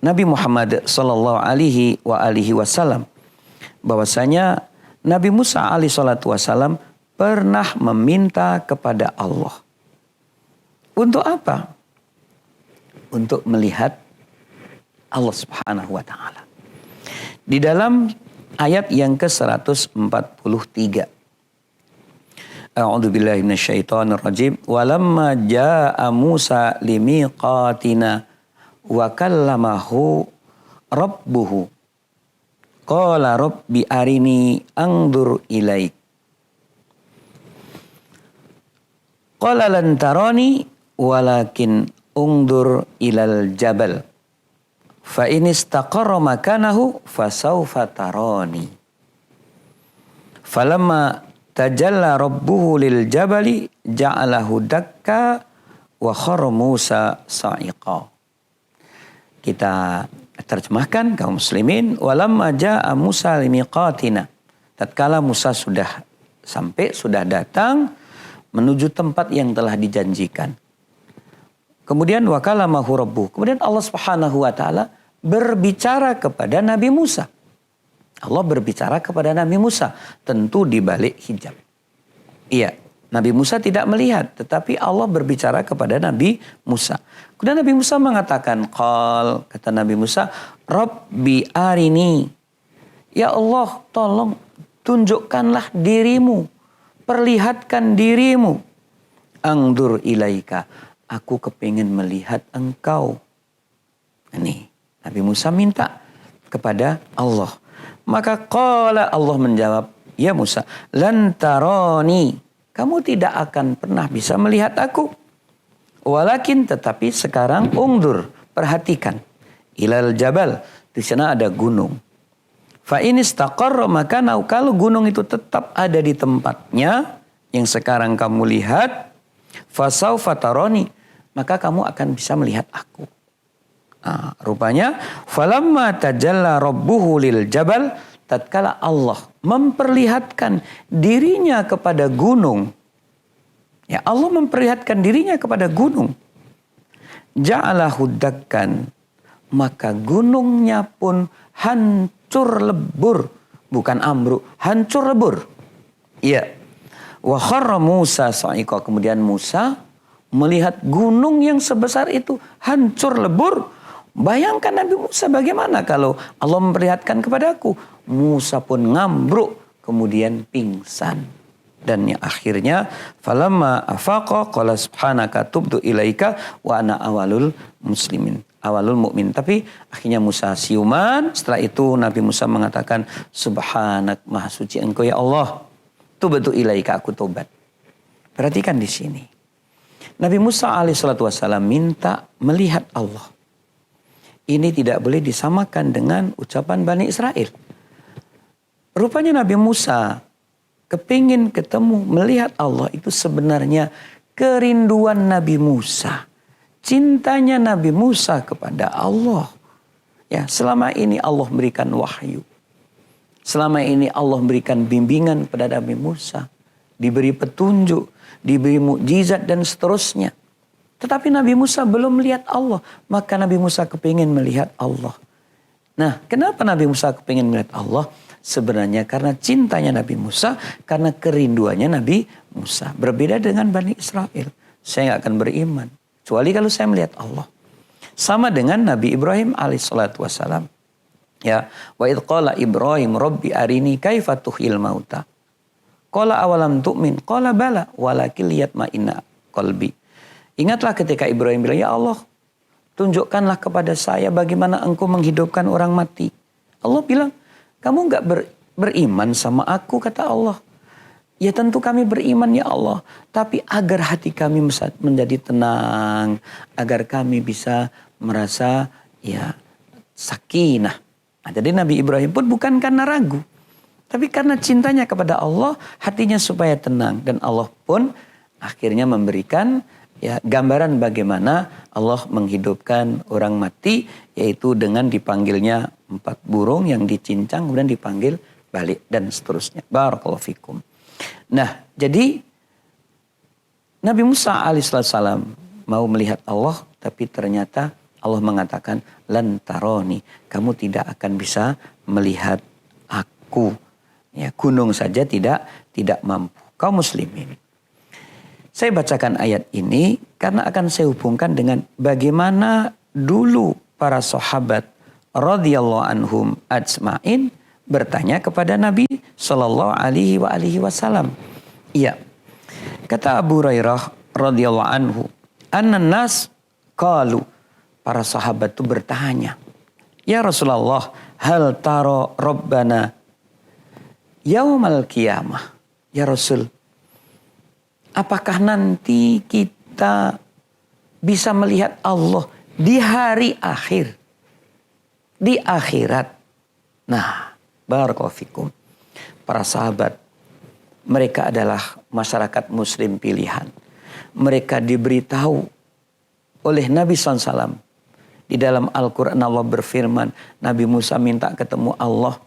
S2: Nabi Muhammad sallallahu alaihi wasallam bahwasanya Nabi Musa alaihi salatu wasallam pernah meminta kepada Allah. Untuk apa? Untuk melihat Allah Subhanahu wa taala. Di dalam ayat yang ke-143. A'udzu billahi minasyaitonir rajim. Walamma jaa'a Musa limiqatina wa kallamahu rabbuhu. Qala rabbi arini anzur ilaik. Qala lan tarani walakin unzur ilal jabal. Fa in istaqarra makanahu fasawfa tarani. Falamma tajalla rabbuhu lil jabali ja'alahu dakka wa kharra Musa sa'iqa. Kita terjemahkan kaum muslimin, walamma jaa'a Musa limiqatina. Tatkala Musa sudah sampai, sudah datang menuju tempat yang telah dijanjikan. Kemudian wa kalamahu rabbuh. Kemudian Allah Subhanahu wa taala berbicara kepada Nabi Musa. Allah berbicara kepada Nabi Musa, tentu di balik hijab. Iya, Nabi Musa tidak melihat, tetapi Allah berbicara kepada Nabi Musa. Kemudian Nabi Musa mengatakan, kata Nabi Musa, Rabbi arini. Ya Allah, tolong tunjukkanlah dirimu, perlihatkan dirimu. Angdur ilaika, aku kepingin melihat engkau. Ini Nabi Musa minta kepada Allah. Maka qala Allah menjawab, ya Musa, lan tarani, kamu tidak akan pernah bisa melihat aku. Walakin tetapi sekarang ungdur, perhatikan. Ilal jabal, di sana ada gunung. Fa in istaqarra makanahu, kalau gunung itu tetap ada di tempatnya yang sekarang kamu lihat, fasaufa tarani, maka kamu akan bisa melihat aku. Nah, rupanya falamma tajalla rabbuhu lil jabal, tatkala Allah memperlihatkan dirinya kepada gunung. Ya, Allah memperlihatkan dirinya kepada gunung. Ja'alahu dakkan, maka gunungnya pun hancur lebur, bukan ambruk, hancur lebur. Iya. Wa kharra Musa sa'iqa, kemudian Musa melihat gunung yang sebesar itu hancur lebur. Bayangkan Nabi Musa, bagaimana kalau Allah memperlihatkan kepadaku. Musa pun ngambruk, kemudian pingsan. Dan yang akhirnya falamma afaqa qala subhanaka tubtu ilaika wa ana awalul muslimin, awalul mukmin. Tapi akhirnya Musa siuman. Setelah itu Nabi Musa mengatakan, subhanak, maha suci engkau ya Allah, tubtu ilaika, aku tobat. Perhatikan di sini. Nabi Musa alaihissalatu wassalam minta melihat Allah. Ini tidak boleh disamakan dengan ucapan Bani Israel. Rupanya Nabi Musa kepingin ketemu, melihat Allah, itu sebenarnya kerinduan Nabi Musa. Cintanya Nabi Musa kepada Allah. Ya, selama ini Allah berikan wahyu. Selama ini Allah berikan bimbingan kepada Nabi Musa. Diberi petunjuk, diberi mukjizat dan seterusnya. Tetapi Nabi Musa belum melihat Allah. Maka Nabi Musa kepingin melihat Allah. Nah, kenapa Nabi Musa kepingin melihat Allah? Sebenarnya karena cintanya Nabi Musa, karena kerinduannya Nabi Musa. Berbeda dengan Bani Israel. Saya nggak akan beriman kecuali kalau saya melihat Allah. Sama dengan Nabi Ibrahim alaihissalatu wassalam. Ya, wa idh qala Ibrahim rabbi arini kaifa tuhyil mauta. Qala awalam tu'min, qala bala walakin liyatma'inna qalbi. Ingatlah ketika Ibrahim bilang, ya Allah, tunjukkanlah kepada saya bagaimana engkau menghidupkan orang mati. Allah bilang, kamu nggak beriman sama aku, kata Allah. Ya tentu kami beriman ya Allah. Tapi agar hati kami menjadi tenang. Agar kami bisa merasa ya sakinah. Nah, jadi Nabi Ibrahim pun bukan karena ragu. Tapi karena cintanya kepada Allah, hatinya supaya tenang. Dan Allah pun akhirnya memberikan ya gambaran bagaimana Allah menghidupkan orang mati. Yaitu dengan dipanggilnya 4 burung yang dicincang, kemudian dipanggil balik dan seterusnya. Barakallahu fikum. Nah, jadi Nabi Musa alaihissalam mau melihat Allah, tapi ternyata Allah mengatakan, lan taroni, kamu tidak akan bisa melihat aku. Ya, gunung saja tidak mampu. Kaum muslimin. Saya bacakan ayat ini karena akan saya hubungkan dengan bagaimana dulu para sahabat radhiyallahu anhum ajma'in bertanya kepada Nabi sallallahu alaihi wasallam. Iya. Kata Abu Hurairah radhiyallahu anhu, "Annan nas qalu", para sahabat itu bertanya, "Ya Rasulullah, hal taro rabbana yaumal qiyamah?" Ya Rasul, apakah nanti kita bisa melihat Allah di hari akhir? Di akhirat. Nah, barakallahu fikum. Para sahabat, mereka adalah masyarakat muslim pilihan. Mereka diberitahu oleh Nabi SAW. Di dalam Al-Quran Allah berfirman, Nabi Musa minta ketemu Allah.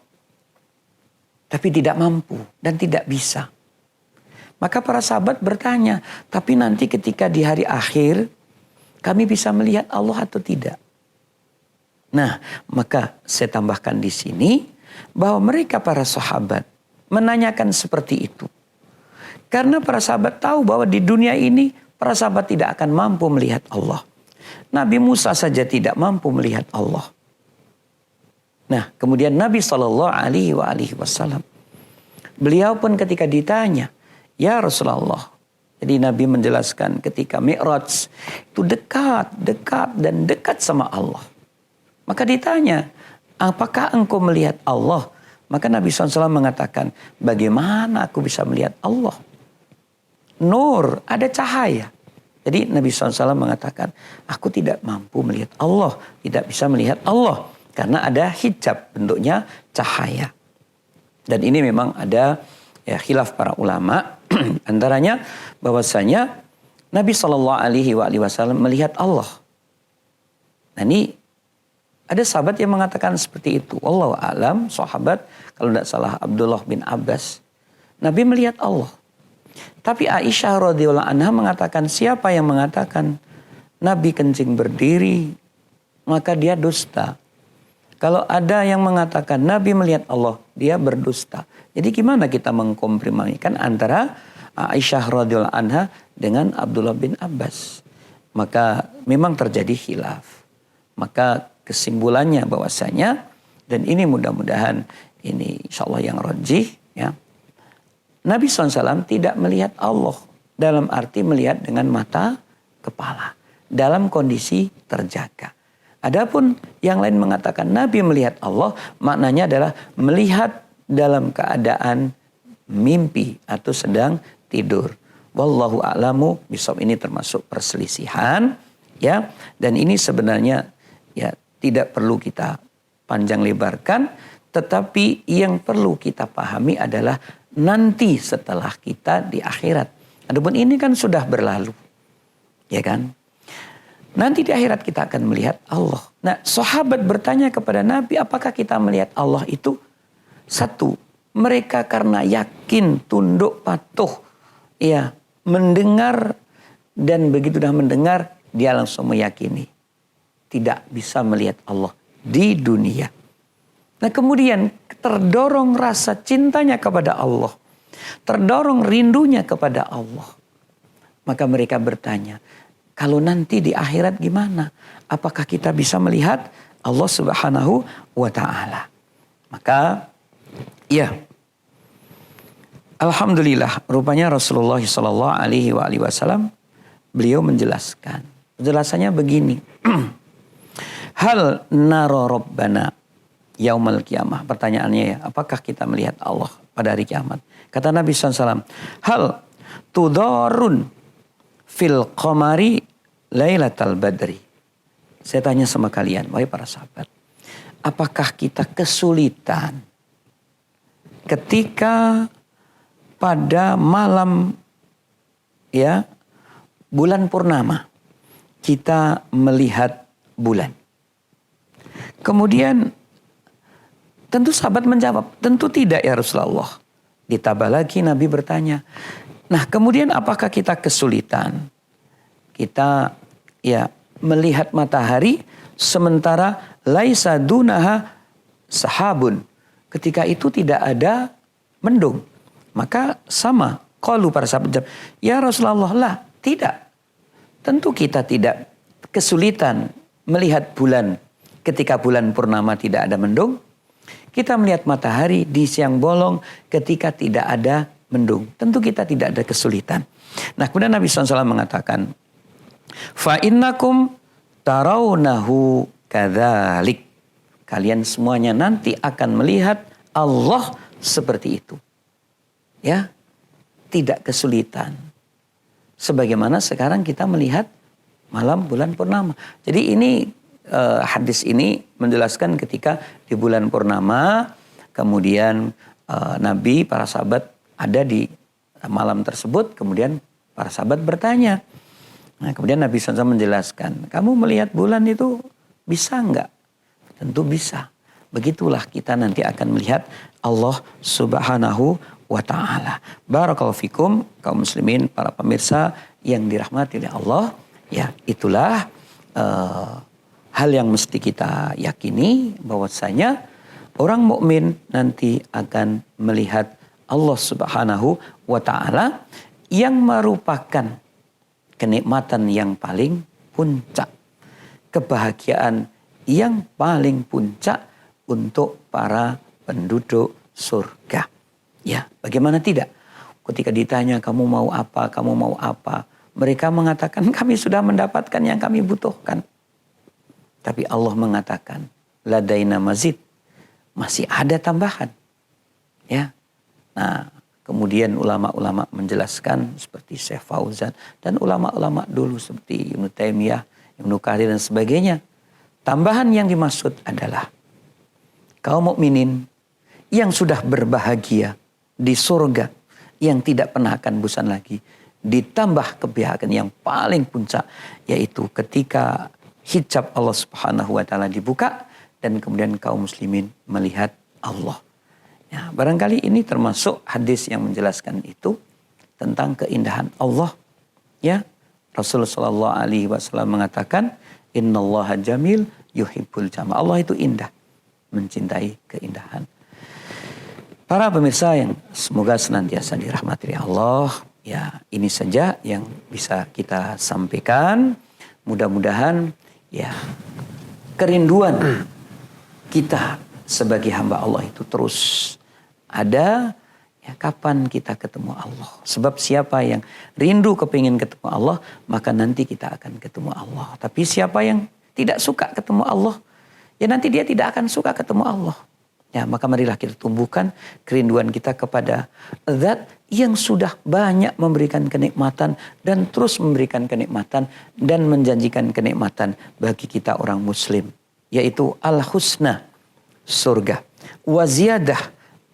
S2: Tapi tidak mampu dan tidak bisa. Maka para sahabat bertanya, tapi nanti ketika di hari akhir, kami bisa melihat Allah atau tidak? Nah, maka saya tambahkan di sini bahwa mereka para sahabat menanyakan seperti itu. Karena para sahabat tahu bahwa di dunia ini para sahabat tidak akan mampu melihat Allah. Nabi Musa saja tidak mampu melihat Allah. Nah, kemudian Nabi SAW, beliau pun ketika ditanya, ya Rasulullah, jadi Nabi menjelaskan ketika Mi'raj itu dekat dan dekat sama Allah. Maka ditanya, apakah engkau melihat Allah? Maka Nabi SAW mengatakan, bagaimana aku bisa melihat Allah? Nur, ada cahaya. Jadi Nabi SAW mengatakan, aku tidak mampu melihat Allah, tidak bisa melihat Allah. Karena ada hijab, bentuknya cahaya. Dan ini memang ada ya, khilaf para ulama. Antaranya bahwasanya Nabi SAW melihat Allah. Nah ini ada sahabat yang mengatakan seperti itu. Wallahu a'lam, sahabat, kalau tidak salah Abdullah bin Abbas. Nabi melihat Allah. Tapi Aisyah radhiyallahu anha mengatakan, siapa yang mengatakan Nabi kencing berdiri, maka dia dusta. Kalau ada yang mengatakan Nabi melihat Allah, dia berdusta. Jadi gimana kita mengkompromikan antara Aisyah radhiyallahu anha dengan Abdullah bin Abbas? Maka memang terjadi khilaf. Maka kesimpulannya bahwasanya, dan ini mudah-mudahan ini insyaallah yang rajih ya. Nabi SAW tidak melihat Allah dalam arti melihat dengan mata kepala. Dalam kondisi terjaga. Adapun yang lain mengatakan Nabi melihat Allah, maknanya adalah melihat dalam keadaan mimpi atau sedang tidur. Wallahu a'lamu bishawab, ini termasuk perselisihan ya, dan ini sebenarnya ya tidak perlu kita panjang lebarkan, tetapi yang perlu kita pahami adalah nanti setelah kita di akhirat. Adapun ini kan sudah berlalu. Ya kan? Nanti di akhirat kita akan melihat Allah. Nah, sahabat bertanya kepada Nabi, apakah kita melihat Allah itu? Satu, mereka karena yakin, tunduk, patuh, ya, mendengar, dan begitu dah mendengar, dia langsung meyakini tidak bisa melihat Allah di dunia. Nah, kemudian terdorong rasa cintanya kepada Allah, terdorong rindunya kepada Allah. Maka mereka bertanya, kalau nanti di akhirat gimana? Apakah kita bisa melihat Allah Subhanahu wa ta'ala? Maka ya, alhamdulillah, rupanya Rasulullah SAW beliau menjelaskan. Penjelasannya begini. Hal naro rabbana yaumal qiyamah. Pertanyaannya ya, apakah kita melihat Allah pada hari kiamat? Kata Nabi SAW, hal tudarun fil qamari lailatal badri. Saya tanya sama kalian, wahai para sahabat, apakah kita kesulitan ketika pada malam ya bulan purnama kita melihat bulan? Kemudian tentu sahabat menjawab, tentu tidak ya Rasulullah. Ditambah lagi Nabi bertanya, nah kemudian apakah kita kesulitan kita ya melihat matahari sementara laisa dunaha sahabun, ketika itu tidak ada mendung? Maka sama, qalu para sahabat, ya Rasulullah, lah, tidak. Tentu kita tidak kesulitan melihat bulan ketika bulan purnama tidak ada mendung. Kita melihat matahari di siang bolong ketika tidak ada mendung. Tentu kita tidak ada kesulitan. Nah, kemudian Nabi SAW mengatakan, fa innakum tarawnahu kadzalik. Kalian semuanya nanti akan melihat Allah seperti itu. Ya, tidak kesulitan. Sebagaimana sekarang kita melihat malam bulan purnama. Jadi ini hadis ini menjelaskan ketika di bulan purnama, kemudian Nabi, para sahabat ada di malam tersebut, kemudian para sahabat bertanya. Nah, kemudian Nabi SAW menjelaskan, kamu melihat bulan itu bisa enggak? Tentu bisa. Begitulah kita nanti akan melihat Allah Subhanahu wa ta'ala. Barakallahu fikum, kaum muslimin, para pemirsa yang dirahmati oleh Allah. Ya, itulah hal yang mesti kita yakini, bahwasanya orang mukmin nanti akan melihat Allah Subhanahu wa ta'ala yang merupakan kenikmatan yang paling puncak, kebahagiaan yang paling puncak untuk para penduduk surga. Ya, bagaimana tidak? Ketika ditanya kamu mau apa, kamu mau apa, mereka mengatakan kami sudah mendapatkan yang kami butuhkan. Tapi Allah mengatakan, ladaina mazid, masih ada tambahan. Ya. Nah, kemudian ulama-ulama menjelaskan seperti Syekh Fauzan dan ulama-ulama dulu seperti Ibnu Taimiyah, Ibnu Katsir dan sebagainya. Tambahan yang dimaksud adalah kaum mukminin yang sudah berbahagia di surga yang tidak pernah akan bosan lagi. Ditambah kebahagiaan yang paling puncak yaitu ketika hijab Allah Subhanahu wa taala dibuka dan kemudian kaum muslimin melihat Allah. Ya, barangkali ini termasuk hadis yang menjelaskan itu tentang keindahan Allah. Ya, Rasulullah Shallallahu Alaihi Wasallam mengatakan, Innallaha jamil yuhibbul jamal. Allah itu indah, mencintai keindahan. Para pemirsa yang semoga senantiasa dirahmati Allah. Ya, ini saja yang bisa kita sampaikan. Mudah-mudahan ya kerinduan kita sebagai hamba Allah itu terus ada. Ya, kapan kita ketemu Allah? Sebab siapa yang rindu kepingin ketemu Allah, maka nanti kita akan ketemu Allah. Tapi siapa yang tidak suka ketemu Allah, ya nanti dia tidak akan suka ketemu Allah. Ya, maka marilah kita tumbuhkan kerinduan kita kepada Zat yang sudah banyak memberikan kenikmatan dan terus memberikan kenikmatan dan menjanjikan kenikmatan bagi kita orang muslim, yaitu al-husna, surga, wa ziyadah,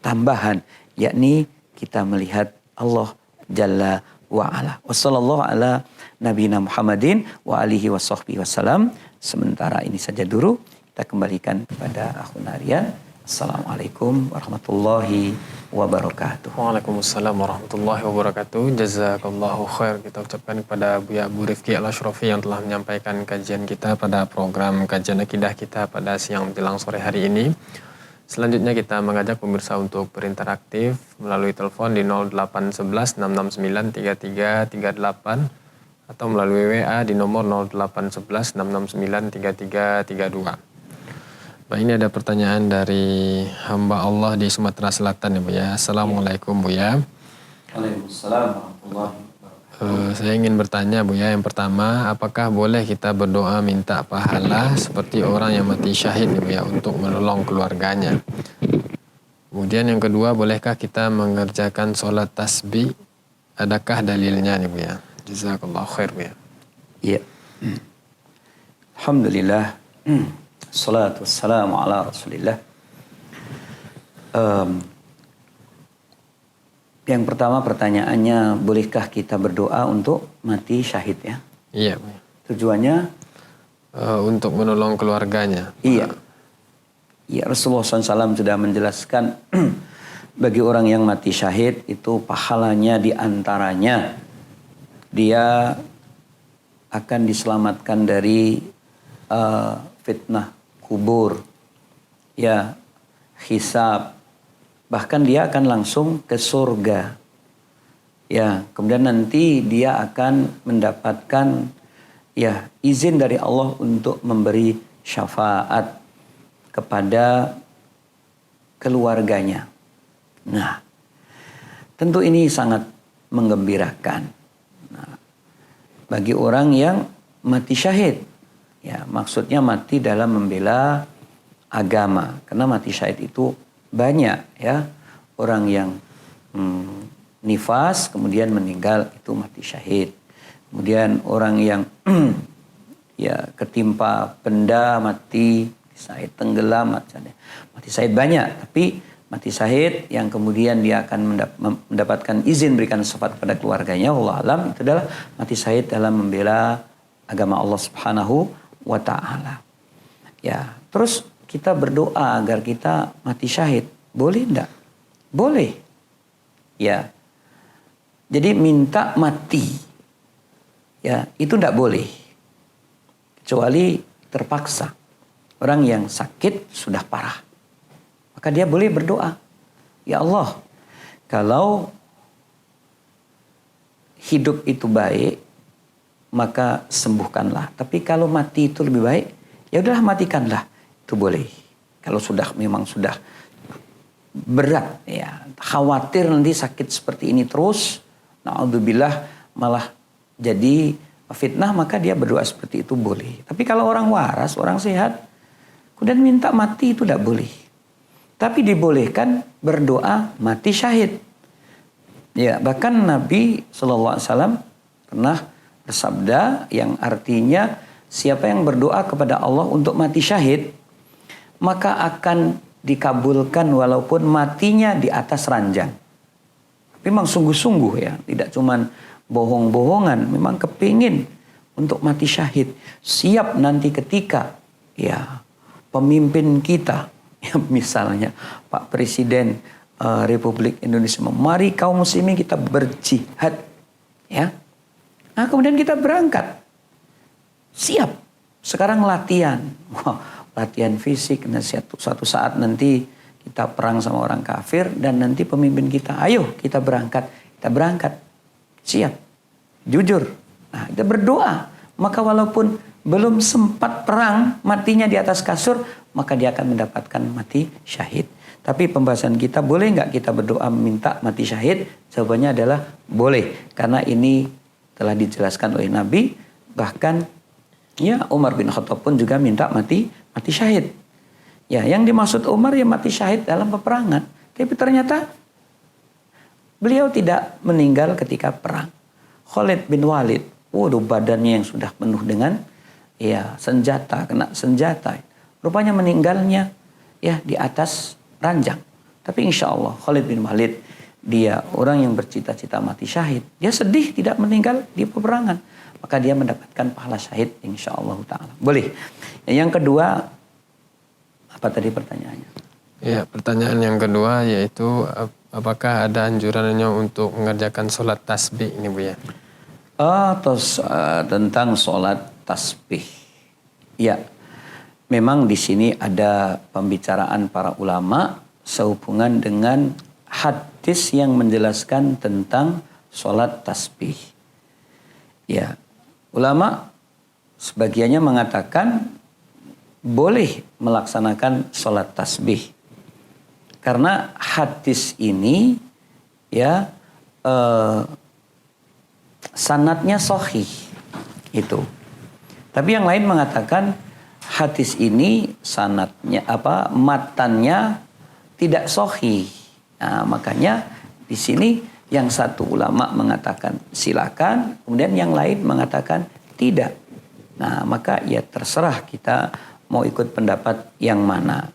S2: tambahan, yakni kita melihat Allah Jalla wa ala. Wassallallahu ala nabiyina Muhammadin wa alihi wasahbihi wasallam. Sementara ini saja dulu, kita kembalikan kepada akhun Aryan. Assalamualaikum warahmatullahi wabarakatuh.
S1: Waalaikumsalam warahmatullahi wabarakatuh. Jazakallahu khair. Kita ucapkan kepada Buya Bu Rifki Al-Asyrafi yang telah menyampaikan kajian kita pada program kajian akidah kita pada siang menjelang sore hari ini. Selanjutnya kita mengajak pemirsa untuk berinteraktif melalui telepon di 0811 669 3338 atau melalui WA di nomor 0811 669 3332. Nah, ini ada pertanyaan dari hamba Allah di Sumatera Selatan ya Bu ya. Assalamualaikum Bu ya.
S2: Waalaikumsalam warahmatullahi wabarakatuh.
S1: Saya ingin bertanya Bu ya, yang pertama, apakah boleh kita berdoa minta pahala seperti orang yang mati syahid Bu ya untuk menolong keluarganya? Kemudian yang kedua, bolehkah kita mengerjakan sholat tasbih? Adakah dalilnya nih Bu ya? Jazakallahu khair Bu ya.
S2: Iya. Alhamdulillah. Salatu wassalamu ala Rasulillah. Yang pertama pertanyaannya, bolehkah kita berdoa untuk mati syahid ya?
S1: Iya. Bu.
S2: Tujuannya?
S1: Untuk menolong keluarganya.
S2: Iya. Ya, Rasulullah SAW sudah menjelaskan bagi orang yang mati syahid itu pahalanya diantaranya dia akan diselamatkan dari fitnah kubur, ya, hisab, bahkan dia akan langsung ke surga, ya. Kemudian nanti dia akan mendapatkan ya izin dari Allah untuk memberi syafaat kepada keluarganya. Nah, tentu ini sangat menggembirakan. Nah, bagi orang yang mati syahid, ya maksudnya mati dalam membela agama. Karena mati syahid itu banyak ya. Orang yang nifas kemudian meninggal itu mati syahid. Kemudian orang yang ya ketimpa benda mati syahid, tenggelam mati syahid banyak. Tapi mati syahid yang kemudian dia akan mendapatkan izin berikan syafaat kepada keluarganya, Allah alam, itu adalah mati syahid dalam membela agama Allah Subhanahu wa ta'ala. Ya, terus kita berdoa agar kita mati syahid. Boleh enggak? Boleh. Ya. Jadi minta mati. Ya, itu enggak boleh. Kecuali terpaksa. Orang yang sakit sudah parah. Maka dia boleh berdoa. Ya Allah, kalau hidup itu baik, maka sembuhkanlah. Tapi kalau mati itu lebih baik, ya udahlah matikanlah. Itu boleh. Kalau memang sudah berat, ya khawatir nanti sakit seperti ini terus, na'udzubillah malah jadi fitnah, maka dia berdoa seperti itu boleh. Tapi kalau orang waras, orang sehat, kemudian minta mati itu tidak boleh. Tapi dibolehkan berdoa mati syahid. Ya, bahkan Nabi SAW pernah bersabda yang artinya siapa yang berdoa kepada Allah untuk mati syahid, maka akan dikabulkan walaupun matinya di atas ranjang. Memang sungguh-sungguh ya, tidak cuman bohong-bohongan, memang kepingin untuk mati syahid. Siap nanti ketika ya pemimpin kita, ya, misalnya Pak Presiden Republik Indonesia, mari kaum muslimin kita berjihad, ya. Nah, kemudian kita berangkat. Siap. Sekarang latihan. Latihan fisik. Nah, suatu saat nanti kita perang sama orang kafir dan nanti pemimpin kita, ayo kita berangkat. Kita berangkat. Siap. Jujur. Nah, kita berdoa. Maka walaupun belum sempat perang, matinya di atas kasur, maka dia akan mendapatkan mati syahid. Tapi pembahasan kita, boleh nggak kita berdoa minta mati syahid? Jawabannya adalah boleh. Karena ini telah dijelaskan oleh Nabi. Bahkan ya Umar bin Khattab pun juga minta mati syahid. Ya, yang dimaksud Umar ya mati syahid dalam peperangan. Tapi ternyata beliau tidak meninggal ketika perang. Khalid bin Walid, waduh, badannya yang sudah penuh dengan ya senjata, kena senjata. Rupanya meninggalnya ya di atas ranjang. Tapi insya Allah Khalid bin Walid, dia orang yang bercita-cita mati syahid. Dia sedih tidak meninggal di peperangan. Maka dia mendapatkan pahala syahid insya Allah ta'ala. Boleh. Yang kedua, apa tadi pertanyaannya?
S1: Ya, pertanyaan yang kedua yaitu apakah ada anjurannya untuk mengerjakan sholat tasbih ini, Bu ya?
S2: Tentang sholat tasbih. Ya, memang di sini ada pembicaraan para ulama sehubungan dengan hadis yang menjelaskan tentang sholat tasbih. Ya, ulama sebagiannya mengatakan boleh melaksanakan sholat tasbih. Karena hadis ini ya sanadnya sahih itu. Tapi yang lain mengatakan hadis ini sanadnya matannya tidak sahih. Nah, makanya di sini yang satu ulama mengatakan silakan, kemudian yang lain mengatakan tidak. Nah, maka ya terserah kita mau ikut pendapat yang mana.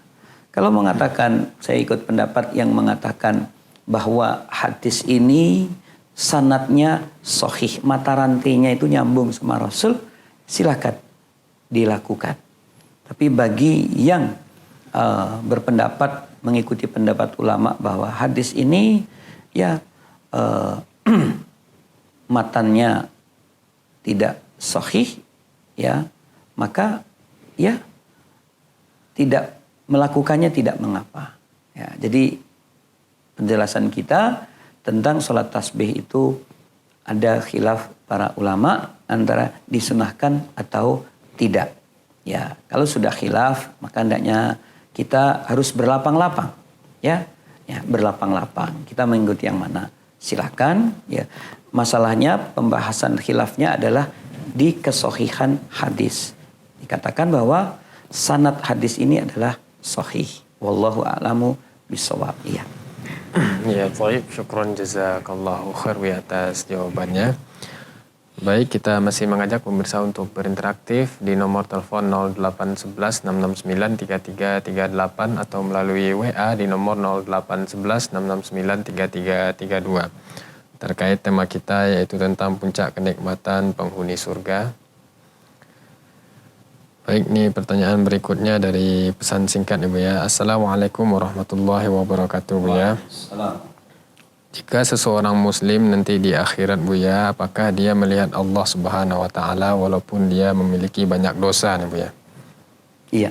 S2: Kalau mengatakan saya ikut pendapat yang mengatakan bahwa hadis ini sanadnya sahih, mata rantainya itu nyambung sama Rasul, silakan dilakukan. Tapi bagi yang berpendapat mengikuti pendapat ulama bahwa hadis ini ya matannya tidak sahih, ya maka ya tidak melakukannya tidak mengapa. Ya, jadi penjelasan kita tentang sholat tasbih itu ada khilaf para ulama antara disunahkan atau tidak. Ya, kalau sudah khilaf maka hendaknya kita harus berlapang-lapang. Ya, berlapang-lapang. Kita mengikuti yang mana? Silakan. Ya, masalahnya pembahasan khilafnya adalah di kesohihan hadis. Dikatakan bahwa sanad hadis ini adalah sahih. Wallahu a'lamu bishawab. Iya.
S1: Ya, baik. Syukron jazakallahu khair atas jawabannya. Baik, kita masih mengajak pemirsa untuk berinteraktif di nomor telepon 0811 669 3338 atau melalui WA di nomor 0811 669 3332. Terkait tema kita yaitu tentang puncak kenikmatan penghuni surga. Baik, ini pertanyaan berikutnya dari pesan singkat Ibu ya. Assalamualaikum warahmatullahi wabarakatuh Bu ya. Jika seseorang muslim nanti di akhirat Bu ya, apakah dia melihat Allah Subhanahu wa taala walaupun dia memiliki banyak dosa nih Bu ya?
S2: Iya.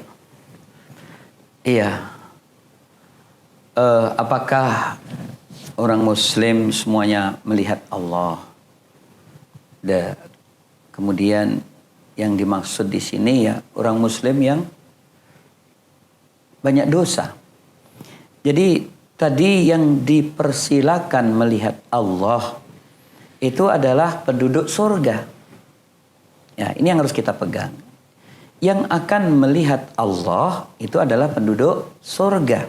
S2: Iya. Apakah orang muslim semuanya melihat Allah? Kemudian yang dimaksud di sini ya orang muslim yang banyak dosa. Jadi tadi yang dipersilakan melihat Allah itu adalah penduduk surga. Ya, ini yang harus kita pegang. Yang akan melihat Allah itu adalah penduduk surga.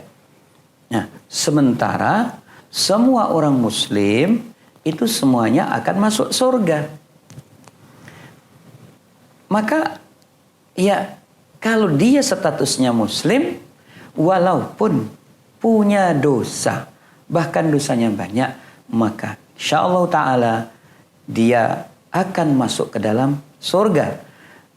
S2: Nah, sementara semua orang muslim itu semuanya akan masuk surga. Maka ya kalau dia statusnya muslim, walaupun punya dosa, bahkan dosanya banyak, maka insyaallah ta'ala dia akan masuk ke dalam surga.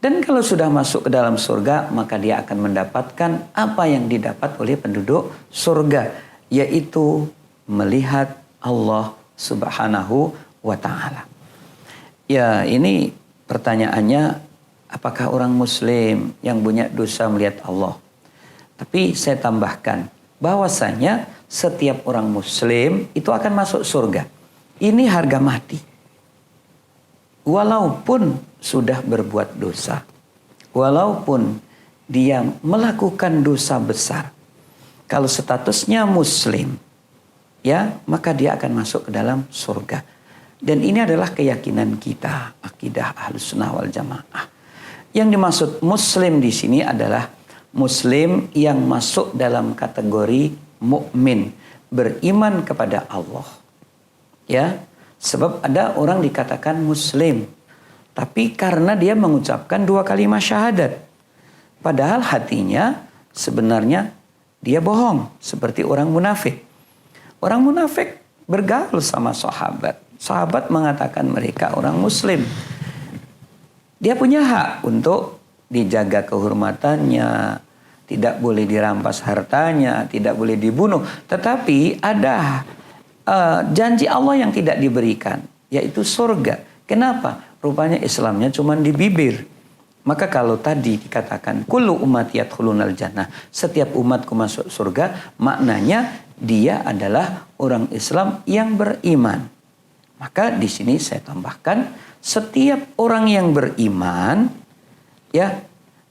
S2: Dan kalau sudah masuk ke dalam surga, maka dia akan mendapatkan apa yang didapat oleh penduduk surga, yaitu melihat Allah Subhanahu wa ta'ala. Ya, ini pertanyaannya, apakah orang muslim yang punya dosa melihat Allah? Tapi saya tambahkan bahwasanya setiap orang muslim itu akan masuk surga. Ini harga mati. Walaupun sudah berbuat dosa, walaupun dia melakukan dosa besar, kalau statusnya muslim, ya, maka dia akan masuk ke dalam surga. Dan ini adalah keyakinan kita, akidah Ahlus Sunnah wal Jamaah. Yang dimaksud muslim di sini adalah muslim yang masuk dalam kategori mukmin, beriman kepada Allah. Ya, sebab ada orang dikatakan muslim, tapi karena dia mengucapkan 2 kalimat syahadat, padahal hatinya sebenarnya dia bohong, seperti orang munafik. Orang munafik bergaul sama sahabat. Sahabat mengatakan mereka orang muslim. Dia punya hak untuk dijaga kehormatannya, tidak boleh dirampas hartanya, tidak boleh dibunuh. Tetapi ada janji Allah yang tidak diberikan, yaitu surga. Kenapa? Rupanya Islamnya cuma di bibir. Maka kalau tadi dikatakan kullu ummati yadkhulunal jannah, setiap umatku masuk surga, maknanya dia adalah orang Islam yang beriman. Maka di sini saya tambahkan, setiap orang yang beriman, ya,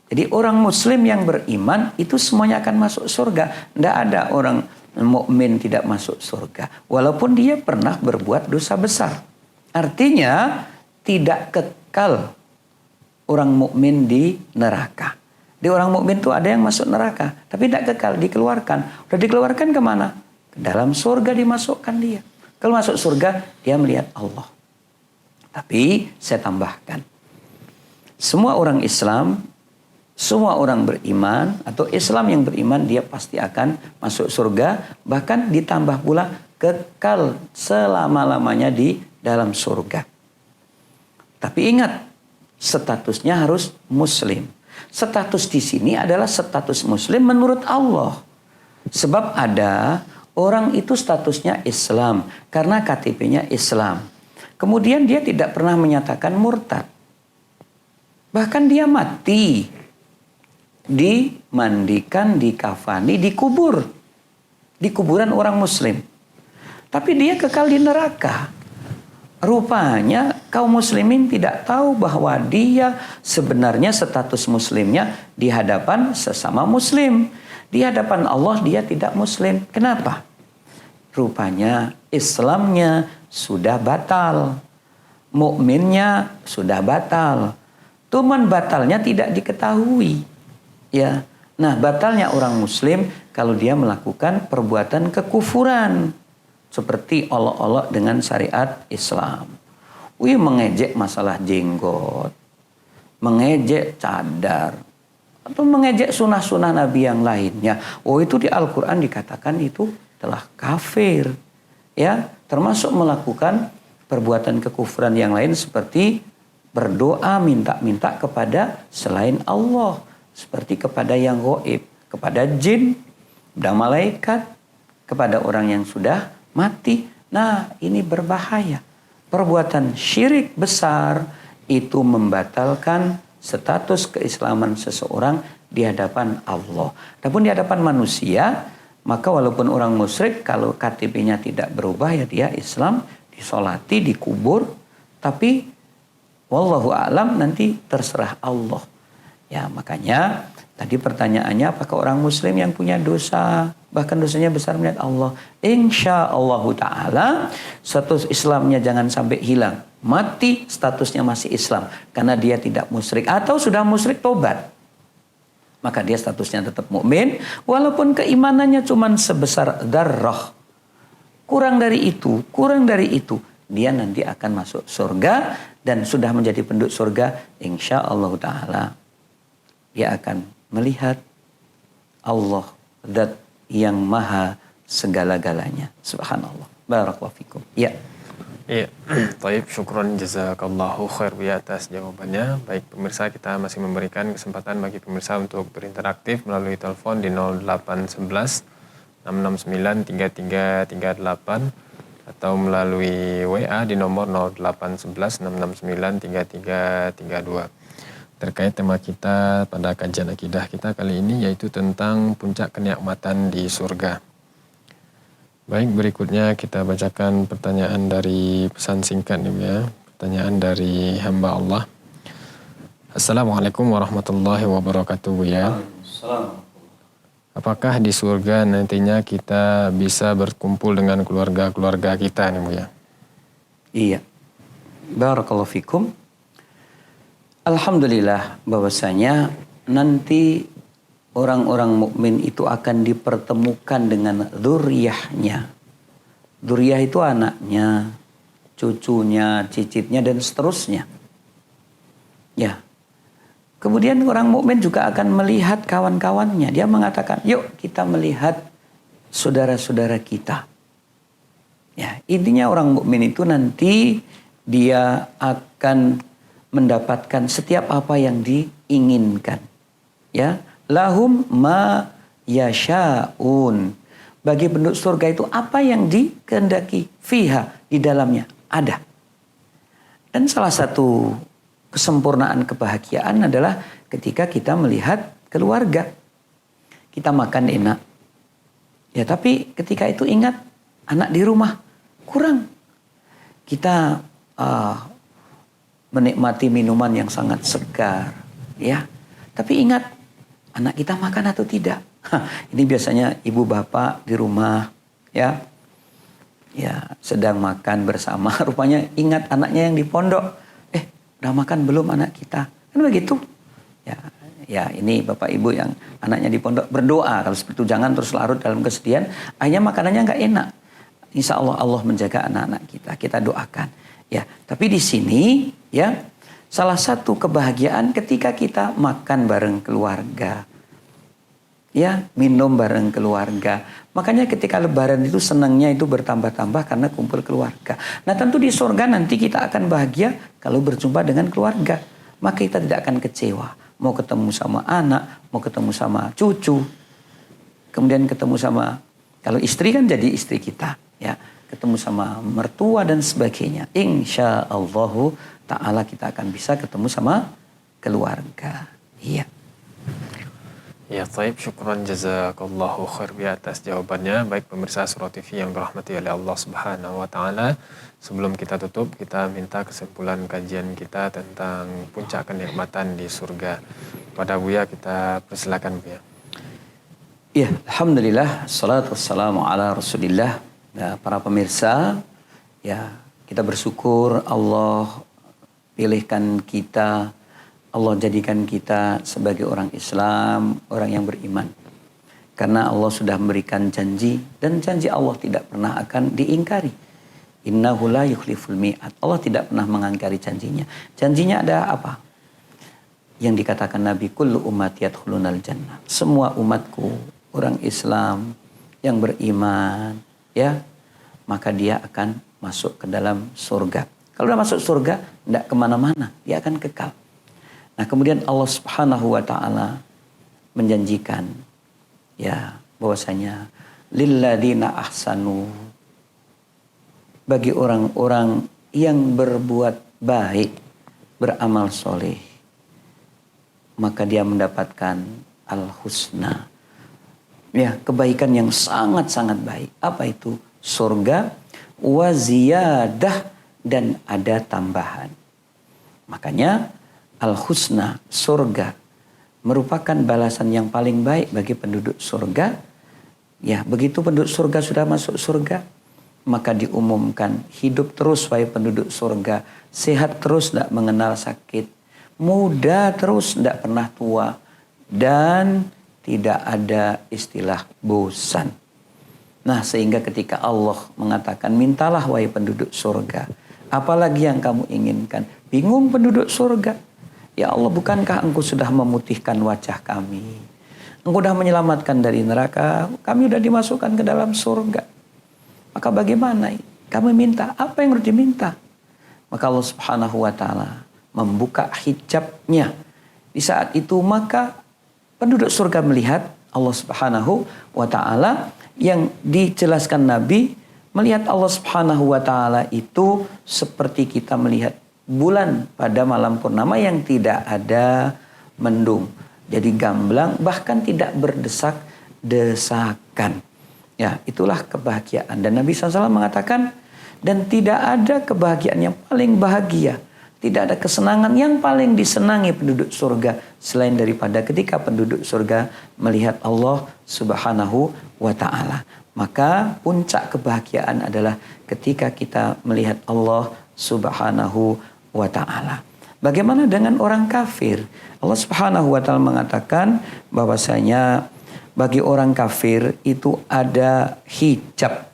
S2: jadi orang muslim yang beriman itu semuanya akan masuk surga. Tidak ada orang mukmin tidak masuk surga, walaupun dia pernah berbuat dosa besar. Artinya tidak kekal orang mukmin di neraka. Di orang mukmin itu ada yang masuk neraka, tapi tidak kekal, dikeluarkan. Udah dikeluarkan kemana? Ke dalam surga dimasukkan dia. Kalau masuk surga, dia melihat Allah. Tapi saya tambahkan, semua orang Islam, semua orang beriman atau Islam yang beriman, dia pasti akan masuk surga. Bahkan ditambah pula kekal selama-lamanya di dalam surga. Tapi ingat, statusnya harus muslim. Status di sini adalah status muslim menurut Allah. Sebab ada orang itu statusnya Islam karena KTP-nya Islam. Kemudian dia tidak pernah menyatakan murtad. Bahkan dia mati, dimandikan, dikafani, dikubur. Di kuburan orang muslim. Tapi dia kekal di neraka. Rupanya kaum muslimin tidak tahu bahwa dia sebenarnya status muslimnya di hadapan sesama muslim. Di hadapan Allah dia tidak muslim. Kenapa? Rupanya Islamnya sudah batal. Mukminnya sudah batal. Cuman batalnya tidak diketahui. Ya. Nah, batalnya orang muslim kalau dia melakukan perbuatan kekufuran. Seperti olok-olok dengan syariat Islam. Mengejek masalah jenggot. Mengejek cadar. Atau mengejek sunnah-sunnah Nabi yang lainnya. Itu di Al-Quran dikatakan itu telah kafir. Ya, termasuk melakukan perbuatan kekufuran yang lain seperti berdoa minta-minta kepada selain Allah. Seperti kepada yang gaib, kepada jin, kepada malaikat, kepada orang yang sudah mati. Nah, ini berbahaya. Perbuatan syirik besar itu membatalkan status keislaman seseorang di hadapan Allah. Adapun di hadapan manusia, maka walaupun orang musyrik, kalau KTP-nya tidak berubah, ya dia Islam, disolati, dikubur, tapi wallahu a'lam, nanti terserah Allah. Ya, makanya tadi pertanyaannya, apakah orang muslim yang punya dosa, bahkan dosanya besar melihat Allah? Insya Allah ta'ala status Islamnya jangan sampai hilang. Mati statusnya masih Islam karena dia tidak musyrik, atau sudah musyrik tobat. maka dia statusnya tetap mukmin walaupun keimanannya cuma sebesar darrah. Kurang dari itu, dia nanti akan masuk surga dan sudah menjadi penduduk surga, insya Allah Ta'ala. Dia akan melihat Allah, zat yang maha segala-galanya. Subhanallah. Barakallahu fikum. Ya.
S1: Iya, baik, syukron jazakallahu khair ya atas jawabannya. Baik pemirsa, kita masih memberikan kesempatan bagi pemirsa untuk berinteraktif melalui telepon di 0811 669 3338 atau melalui WA di nomor 0811 669 3332. Terkait tema kita pada kajian akidah kita kali ini yaitu tentang puncak kenikmatan di surga. Baik, berikutnya kita bacakan pertanyaan dari pesan singkat nih ya. Pertanyaan dari hamba Allah. Assalamualaikum warahmatullahi wabarakatuh ya. Apakah di surga nantinya kita bisa berkumpul dengan keluarga-keluarga kita nih Bu ya?
S2: Iya. Barakallahu fikum. Alhamdulillah bahwasanya nanti orang-orang mukmin itu akan dipertemukan dengan dzurriyyahnya. Dzurriyyah itu anaknya, cucunya, cicitnya dan seterusnya. Ya. Kemudian orang mukmin juga akan melihat kawan-kawannya. Dia mengatakan, "Yuk kita melihat saudara-saudara kita." Ya, intinya orang mukmin itu nanti dia akan mendapatkan setiap apa yang diinginkan. Ya. Lahum ma yasha'un. Bagi penduduk surga itu apa yang dikehendaki fiha di dalamnya ada. Dan salah satu kesempurnaan kebahagiaan adalah ketika kita melihat keluarga. Kita makan enak. Ya tapi ketika itu ingat anak di rumah kurang. Kita menikmati minuman yang sangat segar. Ya. Tapi ingat anak kita makan atau tidak. Ini biasanya ibu bapak di rumah ya sedang makan bersama. Rupanya ingat anaknya yang di pondok. Udah makan belum anak kita? Kan begitu. Ya ini bapak ibu yang anaknya di pondok berdoa. Kalau seperti itu jangan terus larut dalam kesedihan. Akhirnya makanannya nggak enak. Insya Allah Allah menjaga anak-anak kita. Kita doakan. Ya, tapi di sini ya. Salah satu kebahagiaan ketika kita makan bareng keluarga. Ya, minum bareng keluarga. Makanya ketika lebaran itu senangnya itu bertambah-tambah karena kumpul keluarga. Nah tentu di surga nanti kita akan bahagia kalau berjumpa dengan keluarga. Maka kita tidak akan kecewa. Mau ketemu sama anak, mau ketemu sama cucu. Kemudian ketemu sama, kalau istri kan jadi istri kita. Ya, ketemu sama mertua dan sebagainya. Insya Allah Ta'ala kita akan bisa ketemu sama keluarga. Iya.
S1: Ya, taib, syukran jazakallahu khair atas jawabannya. Baik pemirsa Surah TV yang dirahmati oleh Allah Subhanahu wa taala. Sebelum kita tutup, kita minta kesimpulan kajian kita tentang puncak kenikmatan di surga. Pada Buya kita persilakan Buya.
S2: Iya, alhamdulillah, salatu wassalamu ala Rasulillah. Nah, para pemirsa, ya kita bersyukur Allah pilihkan kita, Allah jadikan kita sebagai orang Islam, orang yang beriman. Karena Allah sudah memberikan janji dan janji Allah tidak pernah akan diingkari. Innahu la yukhliful mi'ad. Allah tidak pernah mengingkari janjinya. Janjinya ada apa? Yang dikatakan Nabi, kullu ummati yadkhulunal jannah. Semua umatku, orang Islam yang beriman, ya, maka dia akan masuk ke dalam surga. Kalau sudah masuk surga, tidak kemana-mana, dia akan kekal. Nah kemudian Allah Subhanahu wa taala menjanjikan ya bahwasanya lilladzina ahsanu, bagi orang-orang yang berbuat baik, beramal soleh, maka dia mendapatkan al-husna. Ya, kebaikan yang sangat-sangat baik. Apa itu? Surga wa ziyadah, dan ada tambahan. Makanya al-husna, surga, merupakan balasan yang paling baik bagi penduduk surga. Ya, begitu penduduk surga sudah masuk surga, maka diumumkan hidup terus wahai penduduk surga, sehat terus, tidak mengenal sakit, muda terus, tidak pernah tua, dan tidak ada istilah bosan. Nah, sehingga ketika Allah mengatakan, mintalah wahai penduduk surga, apalagi yang kamu inginkan? Bingung penduduk surga. Ya Allah, bukankah engkau sudah memutihkan wajah kami? Engkau sudah menyelamatkan dari neraka, kami sudah dimasukkan ke dalam surga. Maka bagaimana? Kami minta, apa yang harus diminta? Maka Allah Subhanahu wa ta'ala membuka hijabnya. Di saat itu maka penduduk surga melihat Allah Subhanahu wa ta'ala, yang dijelaskan Nabi, melihat Allah Subhanahu wa ta'ala itu seperti kita melihat bulan pada malam purnama yang tidak ada mendung. Jadi gamblang, bahkan tidak berdesak-desakan. Ya, itulah kebahagiaan. Dan Nabi SAW mengatakan, dan tidak ada kebahagiaan yang paling bahagia, tidak ada kesenangan yang paling disenangi penduduk surga selain daripada ketika penduduk surga melihat Allah Subhanahu wa ta'ala. Maka puncak kebahagiaan adalah ketika kita melihat Allah Subhanahu wa ta'ala. Bagaimana dengan orang kafir? Allah Subhanahu wa ta'ala mengatakan bahwasanya bagi orang kafir itu ada hijab.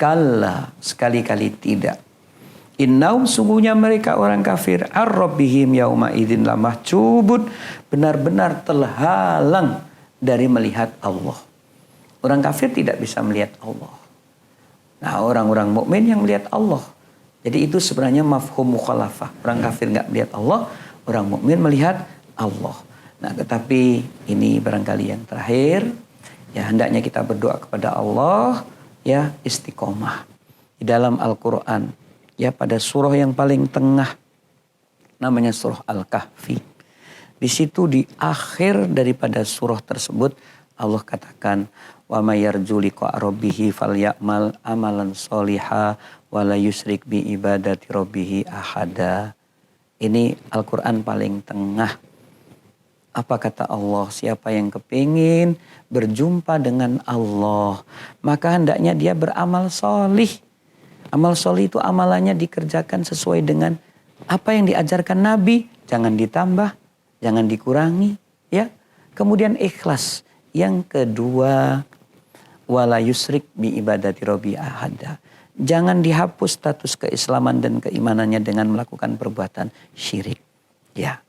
S2: Kalla, sekali-kali tidak. Innahum, sungguhnya mereka orang kafir, ar-rabbihim yauma idzin lamahjubun, benar-benar terhalang dari melihat Allah. Orang kafir tidak bisa melihat Allah. Nah, orang-orang mukmin yang melihat Allah. Jadi itu sebenarnya mafhum mukhalafah. Orang kafir nggak melihat Allah, orang mukmin melihat Allah. Nah, tetapi ini barangkali yang terakhir, ya hendaknya kita berdoa kepada Allah, ya istiqomah di dalam Al-Quran. Ya, pada surah yang paling tengah, namanya surah Al-Kahfi. Di situ di akhir daripada surah tersebut Allah katakan, wa may yarju liqa rabbih falyamal amalan sholiha wa la yusyrik bi ibadati rabbih ahada. Ini Al-Quran paling tengah. Apa kata Allah? Siapa yang kepingin berjumpa dengan Allah, maka hendaknya dia beramal solih. Amal solih itu amalannya dikerjakan sesuai dengan apa yang diajarkan Nabi. Jangan ditambah, jangan dikurangi. Ya. Kemudian ikhlas. Yang kedua, wala yusrik bi ibadati rabbi ahada. Jangan dihapus status keislaman dan keimanannya dengan melakukan perbuatan syirik. Ya.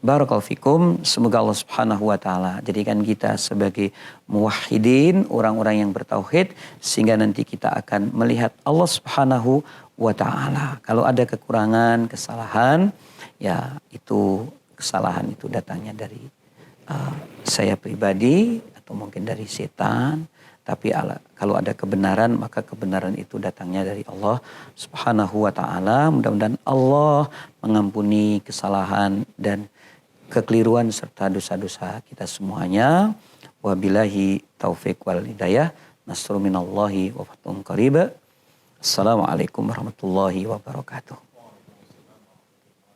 S2: Barakallahu fikum, semoga Allah Subhanahu wa ta'ala jadikan kita sebagai muwahhidin, orang-orang yang bertauhid, sehingga nanti kita akan melihat Allah Subhanahu wa ta'ala. Kalau ada kekurangan, kesalahan, ya itu kesalahan itu datangnya dari saya pribadi atau mungkin dari setan. Tapi kalau ada kebenaran, maka kebenaran itu datangnya dari Allah Subhanahu wa ta'ala. Mudah-mudahan Allah mengampuni kesalahan dan kekeliruan serta dosa-dosa kita semuanya. Wabillahi taufiq wal hidayah. Nasru minallahi wa fathun qarib. Assalamualaikum warahmatullahi wabarakatuh.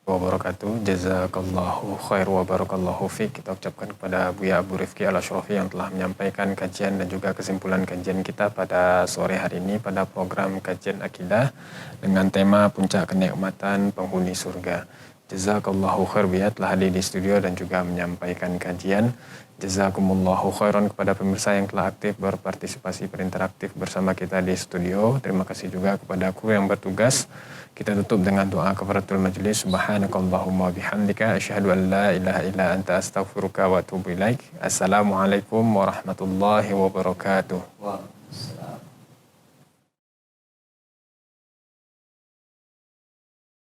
S1: Wabarakatuh. Jazakallahu khair wa barakallahu fiik. Kita ucapkan kepada Buya Abu Rifki Al-Asyrafi yang telah menyampaikan kajian dan juga kesimpulan kajian kita pada sore hari ini pada program kajian akidah dengan tema puncak kenikmatan penghuni surga. Jazakallahu khair Buya telah hadir di studio dan juga menyampaikan kajian. Jazakumullahu khairan kepada pemirsa yang telah aktif berpartisipasi berinteraktif bersama kita di studio. Terima kasih juga kepada kru yang bertugas. Kita tutup dengan doa kafaratul majlis. Subhanakallahumma bihamdika asyhadu an la ilaha illa anta astaghfiruka wa atubu ilaik. Assalamualaikum warahmatullahi wabarakatuh.